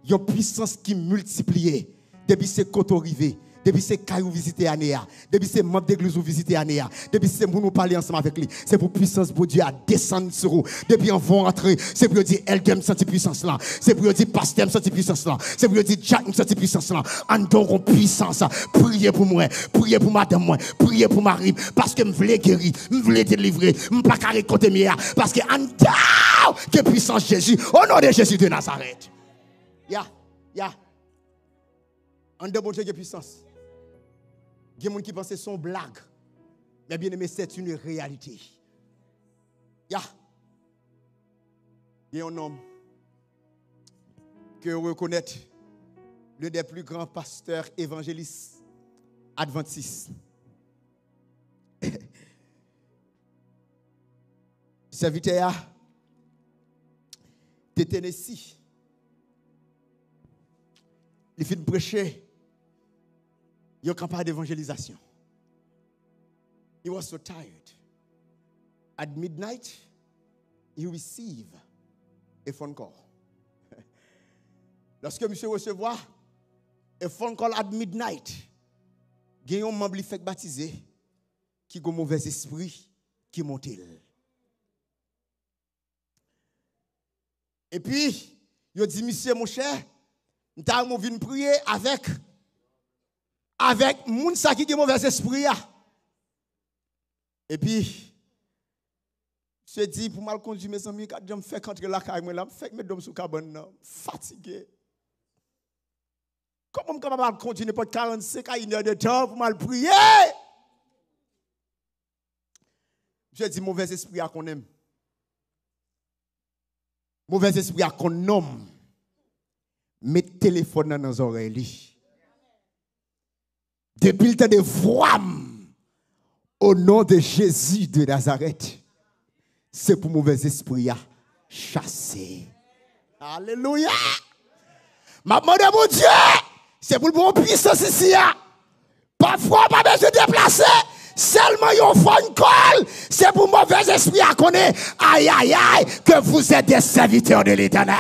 Il y a une puissance qui multiplie. Depuis c'est côté arrivé. Depuis c'est caillou visiter Anéa, depuis c'est membre d'église ou visiter Anéa, depuis c'est pour nous parler ensemble avec lui, c'est pour puissance pour Dieu à descendre sur vous. Depuis on va rentrer, c'est pour dire elle senti puissance là, c'est pour dire pasteur senti puissance là, c'est pour dire Jack senti puissance là. En don puissance, priez pour moi, priez pour madame moi, priez pour Marie parce que me voulais guérir, me voulais délivrer, me pas carré côté mia parce que en dedans que puissance Jésus, au nom de Jésus de Nazareth. Ya. En dedans bon Dieu que puissance. Il y a des gens qui pensent que c'est une blague. Mais bien aimé, c'est une réalité. Il y a un homme que reconnaît l'un des plus grands pasteurs évangélistes adventistes. Serviteur de Tennessee. Il fait prêcher. Il y a une campagne d'évangélisation. He was so tired. At midnight, he received a phone call. Lorsque monsieur recevoir a phone call at midnight, il y a un membre qui fait baptiser qui a un mauvais esprit qui monte. Et puis, il dit, monsieur, mon cher, nous avons venu prier avec moun sa qui a mauvais esprit. Et puis, je dis, pour mal conduire mes amis, quand je me fais rentrer la caille, je me fais mes dômes sous cabane, fatigué. Comment je peux conduire n'importe 45 à 1 heure de temps pour mal prier? Je dis, mauvais esprit à qu'on aime. Mauvais esprit à qu'on nomme. Mets téléphone dans nos oreilles. Depuis le temps de voix, au nom de Jésus de Nazareth, c'est pour mauvais esprit à chasser. Alléluia. Ma demande à mon Dieu, c'est pour le bon puissance ici. Parfois, pas besoin de déplacer. Seulement, il y a un phone call. C'est pour mauvais esprit à connaître. Aïe, que vous êtes des serviteurs de l'Éternel.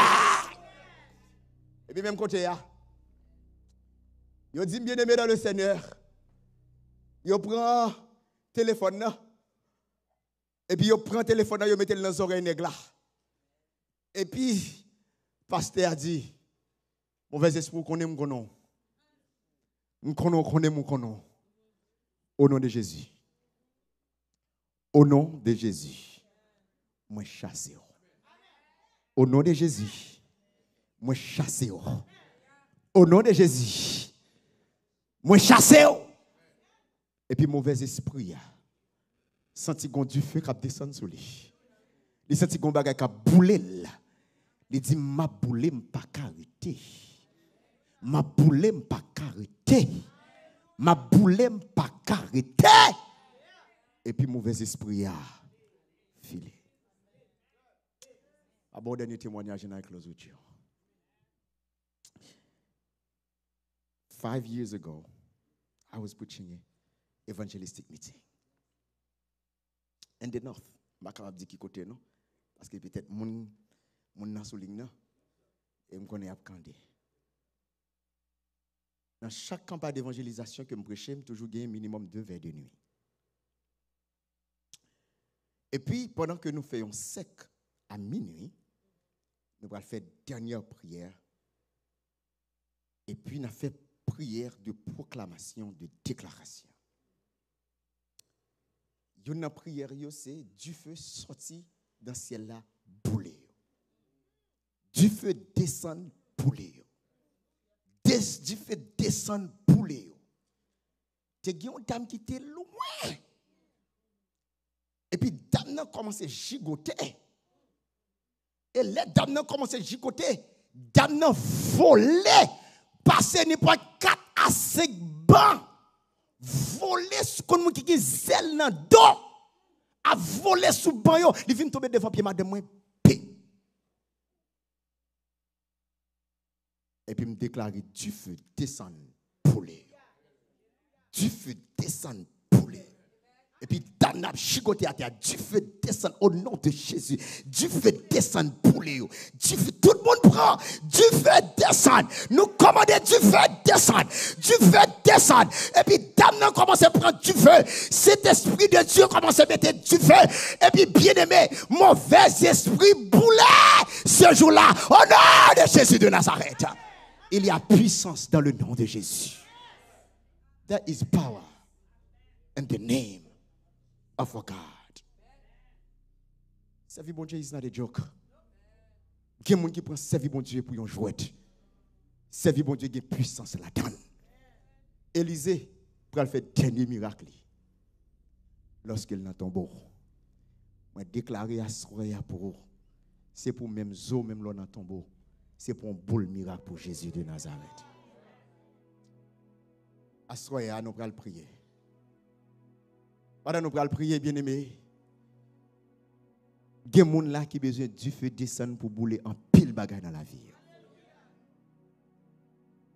Et puis, même côté, il dit bien aimé dans le Seigneur. Il prend téléphone là. Et puis, il prend le téléphone, il met dans les oreilles nègres là. Et puis, le pasteur a dit, mauvais esprit, qu'on aime, qu'on aime. Au nom de Jésus. Au nom de Jésus. Moi, chasse. Au nom de Jésus. Moi, chasse. Au nom de Jésus. Moi, chasse. Et puis, mauvais esprit, senti qu'on du feu qui descend sur lui. Il senti qu'on bagay qui boulé. Il dit ma boulé m'pas carité. Ma boulé m'pas carité. Ma boulé m'pas carité. Et puis mauvais esprit a filé. À bon dernier témoignage dans la close with you. 5 years ago, I was preaching an evangelistic meeting. In the north, je ne sais pas qui côté non, parce que peut-être mon nan souligne et me connaît Abkandé. Dans chaque campagne d'évangélisation que je prêche, je toujours gagné minimum 2 vers de nuit. Et puis pendant que nous faisons sec à minuit, nous allons faire dernière prière. Et puis nous fait prière de proclamation, de déclaration. Une prière, c'est du feu sorti dans le ciel là, boulé. Du feu descend, boulé. Du feu descend, boulé. Tu as une dame qui était loin. Et puis, dame n'a commencé à gigoter. Et les dames n'a commencé à gigoter. Dame n'a volé. Passer n'importe 4 à 5 bancs. Voler sous comme qui zèle dans dos a voler sous banyo il vient tomber devant pied madame moi et puis me déclarer du feu descend poulet du feu descend poulet et puis danab chigoté à terre du feu descend au nom de Jésus du feu descend poulet du feu tout le monde prend du feu descend nous commandons du feu descend et puis dame commence à prendre du feu cet esprit de Dieu commence à mettre du feu et puis bien aimé mauvais esprit boulait ce jour-là au nom de Jésus de Nazareth il y a puissance dans le nom de Jésus. There is power in the name of our God. Servir bon Dieu is not a joke. Il y a des gens qui prennent servir bon Dieu pour un jouet. Servir bon Dieu, il y a puissance là-dedans. Élisée, pour faire le dernier miracle. Lorsqu'il n'a tombeau, moi déclaré à Soya pour eux. C'est pour même zo, même l'on a tombeau. C'est pour un beau miracle pour Jésus de Nazareth. À Soya, nous allons prier. Pendant nous allons prier, bien aimé. Il y a des gens là qui ont besoin du feu descendre pour bouler en pile bagaille dans la vie.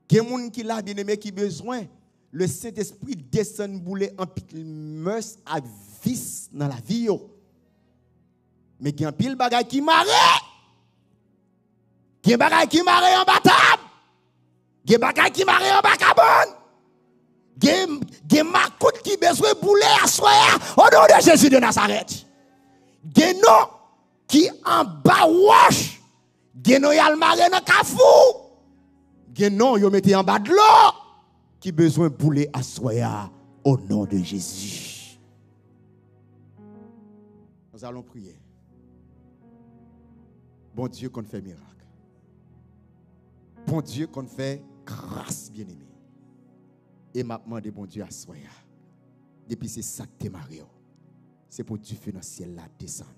Il y a des gens qui là, bien aimé, qui ont besoin le Saint-Esprit descend bouler en pile meurtre à vice dans la vie. Mais il y a un pile bagaille qui marre. Il y a un bagaille qui marre en batab. Il y a un bagaille qui marre en bacabon. Il y a un macoute qui besoin bouler à soya au nom de Jésus de Nazareth. Il y a un qui en bas wash. Il y a un qui marre dans kafou. Il y a un qui mette en bas de l'eau. Qui besoin bouler à soya au nom de Jésus. Nous allons prier. Bon Dieu qu'on fait miracle. Bon Dieu qu'on fait grâce bien-aimé. Et maintenant de bon Dieu à soya. Depuis c'est ça que Mario. C'est pour du feu dans le ciel là descendre.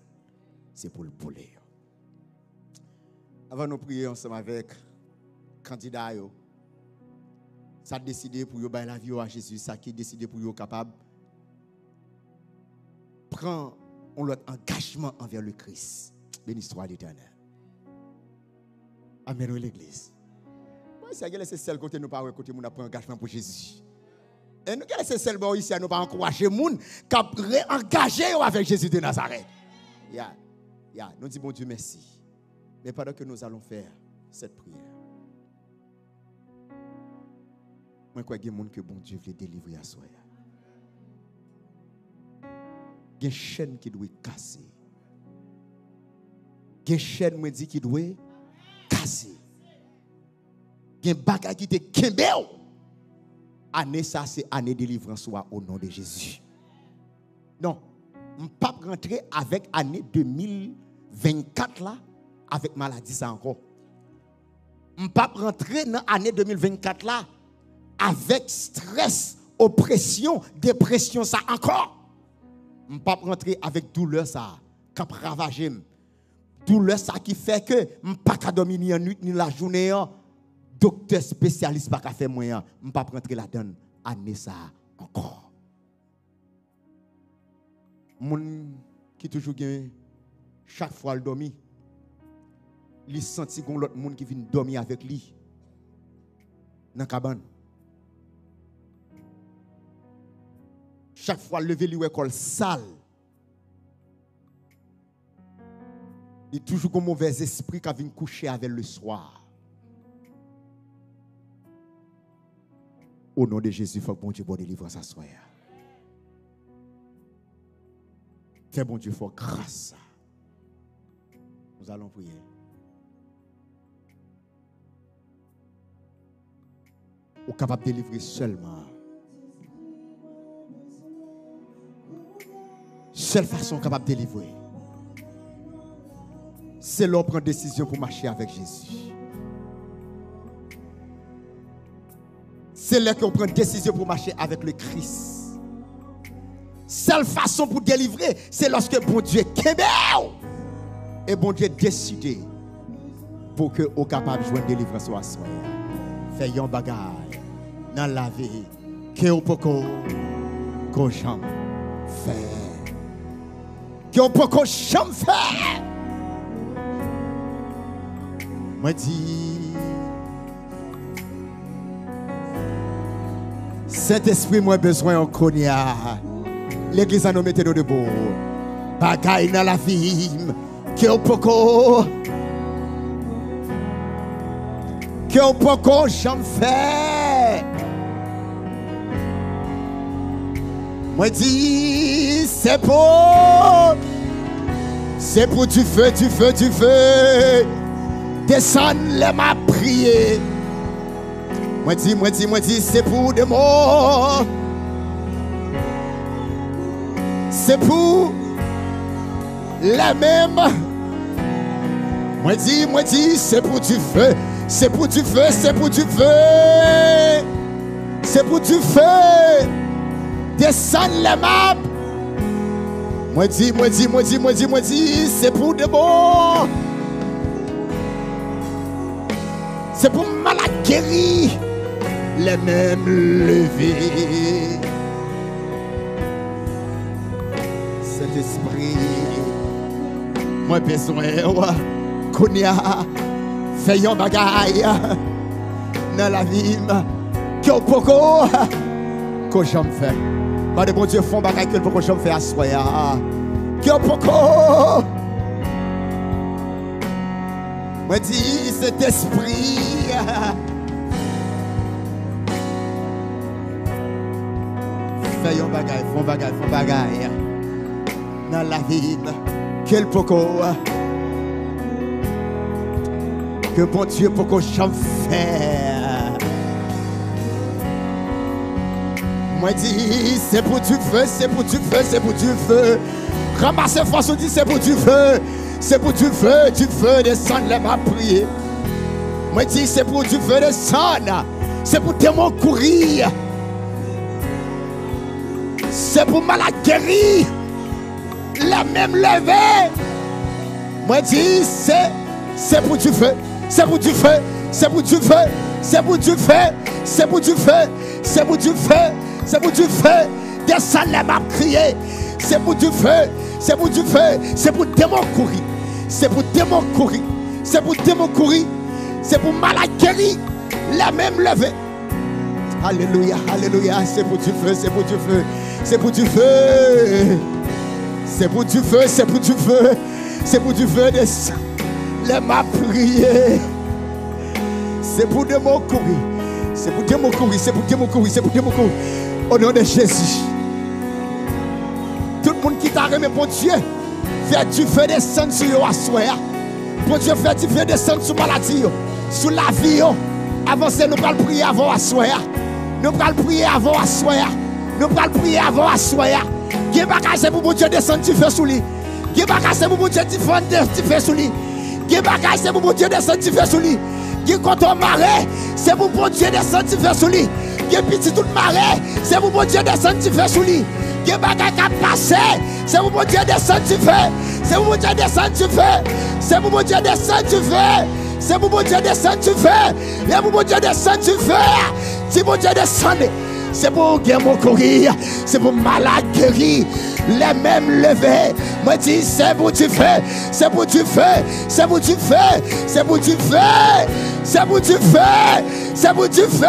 C'est pour le bouler. Avant nous prier ensemble avec candidat yo. Ça a décidé pour yo bailler la vie à Jésus, ça qui décidé pour yo capable prend l'autre engagement envers le Christ. Béni soit l'Éternel. Amen l'église. C'est celle côté nous pas côté nous prend engagement pour Jésus. Et nous c'est celle ici nous pas encourager moun qui réengager avec Jésus de Nazareth. Nous disons bon Dieu merci. Mais pendant que nous allons faire cette prière, moi, je crois que bon Dieu veut délivrer à soi. il y a une chaîne qui doit casser. Il y a une chaîne me dit qui doit casser. Il y a un bagage qui te kembel. Année ça c'est année de délivrance au nom de Jésus. Non, je ne peux pas rentrer avec année 2024 là avec maladie ça encore. Je ne peux pas rentrer dans l'année 2024 là avec stress, oppression, dépression ça encore. Je ne peux pas rentrer avec douleur ça qui ravage. Douleur ça qui fait que je ne peux pas dormir ni la nuit ni la journée. Docteur spécialiste pas faire moyen, je ne peux pas rentrer là-dedans année ça encore. Moun qui toujours gagne chaque fois le dormi, il senti gon l'autre monde qui vient dormir avec lui dans cabane. Chaque fois lever lui école sale. Il toujours un mauvais esprit qui vient coucher avec le soir. Au nom de Jésus, il faut que bon Dieu bon délivre sa soeur. Fais bon Dieu faut grâce. Nous allons prier. Ou capable de délivrer seulement. Seule façon capable de délivrer. C'est l'on prend décision pour marcher avec Jésus. C'est là qu'on prend décision pour marcher avec le Christ. Seule façon pour délivrer, c'est lorsque bon Dieu kembel et bon Dieu décide pour que au capable de joindre délivrance à soi. Fais yon bagay dans la vie que au poko qu'on cham fait. Que au poko cham fait. Moi dis Saint-Esprit, moi besoin en konya. L'église a nous mettez nous debout. Bagaille dans la vie. Que au poko. Que au poko j'en fais. Moi dis c'est pour. C'est pour du feu, du feu, du feu. Descends les m'a prié. Moi dis, c'est pour des mots. C'est pour la même. Moi dis, c'est pour du feu. C'est pour du feu, c'est pour du feu. C'est pour du feu. Descends les maps. Moi dis, c'est pour des mots. C'est pour malade guéri. Les mêmes levés. Cet esprit, moi besoin, Kounia, fais yon bagay dans la vie, que au poko, que j'en fais. Pas de bon Dieu font bagay que le poko j'en fais à soi. Que au poko, moi dis cet esprit. Fais yon bagay, font bagay dans la vie. Quel poko que bon Dieu poko j'en fais. Moi dis c'est pour du feu, c'est pour du feu, c'est pour du feu. Ramassez force, on dit c'est pour du feu. C'est pour du feu, descendre les m'a prié. Moi dis c'est pour du feu, descendre. C'est pour démon courir. C'est pour malade guéri. La même levée. Moi dis c'est pour du feu. C'est pour du feu. C'est pour du feu. C'est pour du feu. C'est pour du feu. C'est pour du feu. C'est pour du feu. Descendre les m'a crié. C'est pour du feu. C'est pour du feu. C'est pour démon courir. C'est pour démon courir. C'est pour démon courir. C'est pour malade guéri. La même levée. Alléluia, alléluia. C'est pour du feu, c'est pour du feu. C'est pour du feu. C'est pour du feu, c'est pour du feu. C'est pour du feu. Les m'a prié. C'est pour démon courir. C'est pour démon courir. C'est pour démon courir. C'est pour démon courir. Au nom de Jésus. Tout le monde qui t'a marrer, mais bon Dieu, fais du feu descendre sur eux à soir. Bon Dieu, fais du feu descendre sur la maladie, sur la vie. Avancez, nous allons prier avant à soir. Nous allons prier avant à soir. Nous allons prier avant à soir. Qui est pas cassé pour bon Dieu descendre du feu sur lui. Qui est pas cassé pour bon Dieu du feu sur lui. Qui est pas cassé pour bon Dieu descendre du feu sur lui. Qui est quand on marée, c'est pour bon Dieu descendre du feu sur lui. Qui est petit toute marée, c'est pour bon Dieu descendre du feu sur lui. Qui est pas passé, c'est pour bon Dieu descendre du feu. C'est pour bon Dieu descendre du feu. C'est pour bon Dieu descendre du feu. C'est pour bon Dieu descendre du feu. C'est pour bon Dieu descendre du feu. Si bon Dieu descend, c'est pour guérir courir. C'est pour malade guérir. Les mêmes levés. Moi dis c'est pour du feu. C'est pour du feu. C'est pour du feu. C'est pour du feu. C'est pour du feu. C'est pour du feu.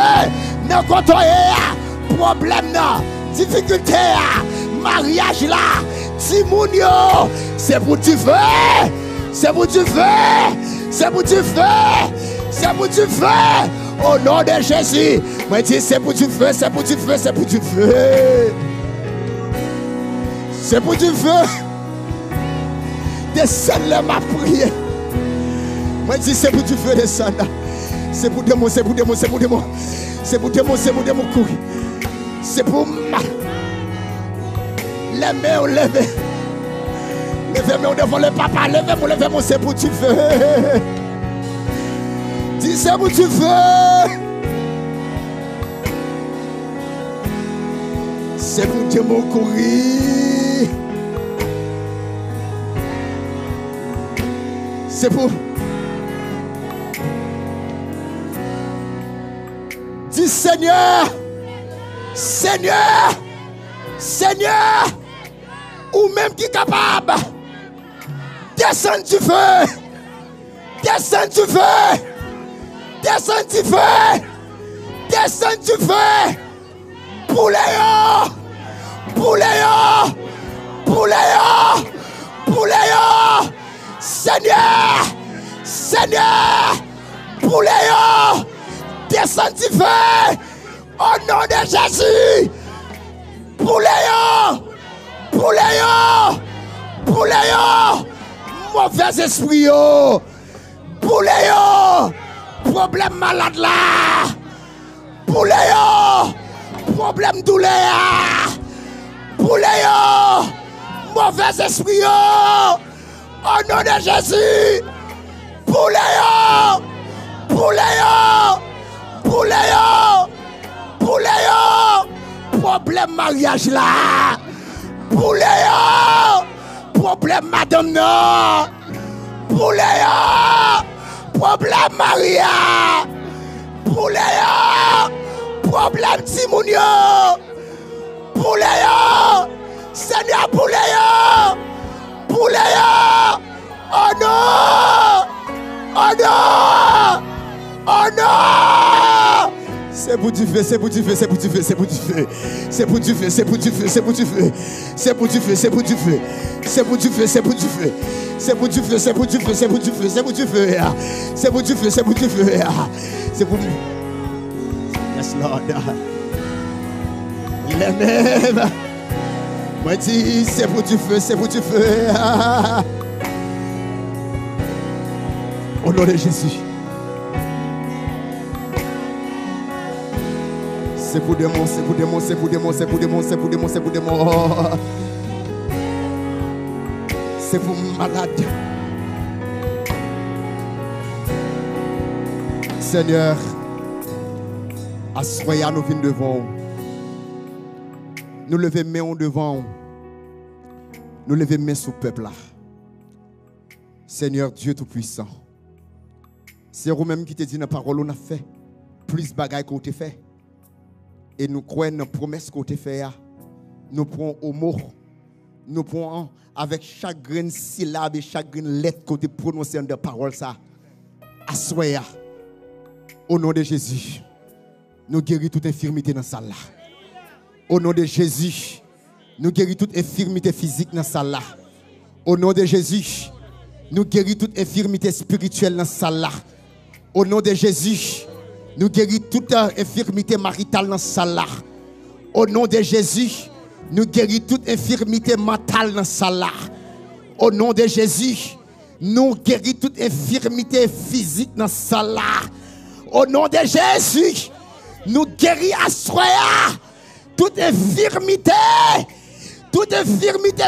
Non quand on est problème non. Difficulté mariage là. Timounio. C'est pour du feu. C'est pour du feu. C'est pour du feu. C'est pour du feu. Au nom de Jésus. Moi dis c'est pour du feu. C'est pour du feu. C'est pour du feu. C'est pour du feu. Descends-le ma prière. Moi dis c'est pour du feu descendre. C'est pour démon, c'est pour démon, c'est pour démon. C'est pour démon, c'est pour démon courir. C'est pour mal. Les mains levées. Levez-moi devant le papa. Levez-moi, levez-moi, c'est pour du feu. Dis c'est pour du feu. C'est pour démon courir. C'est pour. Dis Seigneur, Seigneur, Seigneur, ou même qui est capable, descends du feu, descends du feu, descends du feu, descends du feu, poulet, poulet, poulet, poulet, Seigneur, Seigneur, poulet, descends du feu, au nom de Jésus, poulet, poulet, poulet, mauvais esprit, poulet, problème malade là, poulet, problème douleur, poulet, mauvais esprit, au nom de Jésus, poulet, poulet, poulet, poulet, problème mariage là, poulet, problème madame non, poulet, problème Maria, poulet, problème Timounio, poulet, Seigneur poulet, poulet, oh non, oh non, oh non. C'est pour du feu, c'est pour du feu, c'est pour du feu, c'est pour du feu. C'est pour du feu, c'est pour du feu, c'est pour du feu. C'est pour du feu, c'est pour du feu. C'est pour du feu, c'est pour du feu. C'est pour du feu, c'est pour du feu, c'est pour du feu, c'est pour du feu. C'est pour du feu, c'est pour du feu. C'est pour du feu. Yes, Lord. Les mêmes. Moi dis, c'est pour du feu, c'est pour du feu. Au nom de Jésus. C'est pour démon, c'est pour démon, c'est pour démon, c'est pour démon, c'est pour démon, c'est pour démon. C'est pour malade. Seigneur, assoyez nous venons devant. Nous levons main devant. Nous levons main sur le peuple là. Seigneur Dieu Tout-Puissant. C'est vous-même qui te dit dans la parole, on a fait plus de bagailles qu'on t'a fait. Et nous croyons dans la promesse qu'on t'a fait. Nous prenons au mot. Nous prenons avec chaque graine syllabe et chaque graine lettre qu'on t'a prononcé dans la parole. Assoyez. Au nom de Jésus, nous guérissons toute infirmité dans la salle. Au nom de Jésus, nous guérissons toute infirmité physique dans la salle. Au nom de Jésus, nous guérissons toute infirmité spirituelle dans la salle. Au nom de Jésus, nous guérissons toute infirmité maritale dans la salle. Au nom de Jésus, Nous guéris toute infirmité mentale dans ça là. Au nom de Jésus. Nous guéris toute infirmité physique dans ça là. Au nom de Jésus. Nous guéris à soya toute infirmité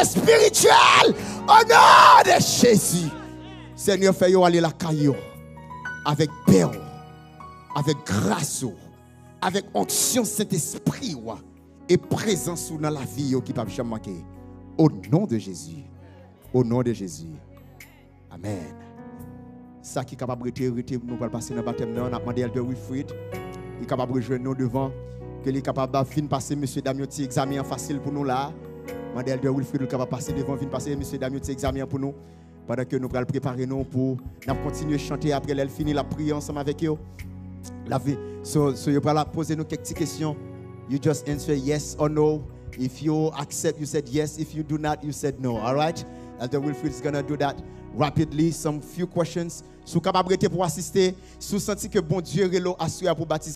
spirituelle. Au nom de Jésus. Seigneur, fais-yo aller la caillou avec paix, avec grâce, avec onction Saint-Esprit et présence dans la vie qui ne peut jamais manquer. Au nom de Jésus. Au nom de Jésus. Amen. Ça qui est capable de nous pour passer dans le baptême, on a demandé à Elder Wilfrid. Il est capable de rejoindre nous devant. Que il est capable de venir passer, monsieur Damien, petit examen facile pour nous là. Demandé à Elder Wilfrid, il est capable de passer devant, venir passer, monsieur Damien, petit examen pour nous. Pendant que nous allons préparer nous pour continuer à chanter après elle finit la prière ensemble avec eux. So you allez poser nous quelques questions. You just answer yes or no. If you accept, you said yes. If you do not, you said no. All right? Elder Wilfrid is going to do that rapidly. Some few questions. Si vous êtes capable pour assister, si vous sentez que bon Dieu est là, assuré pour baptiser.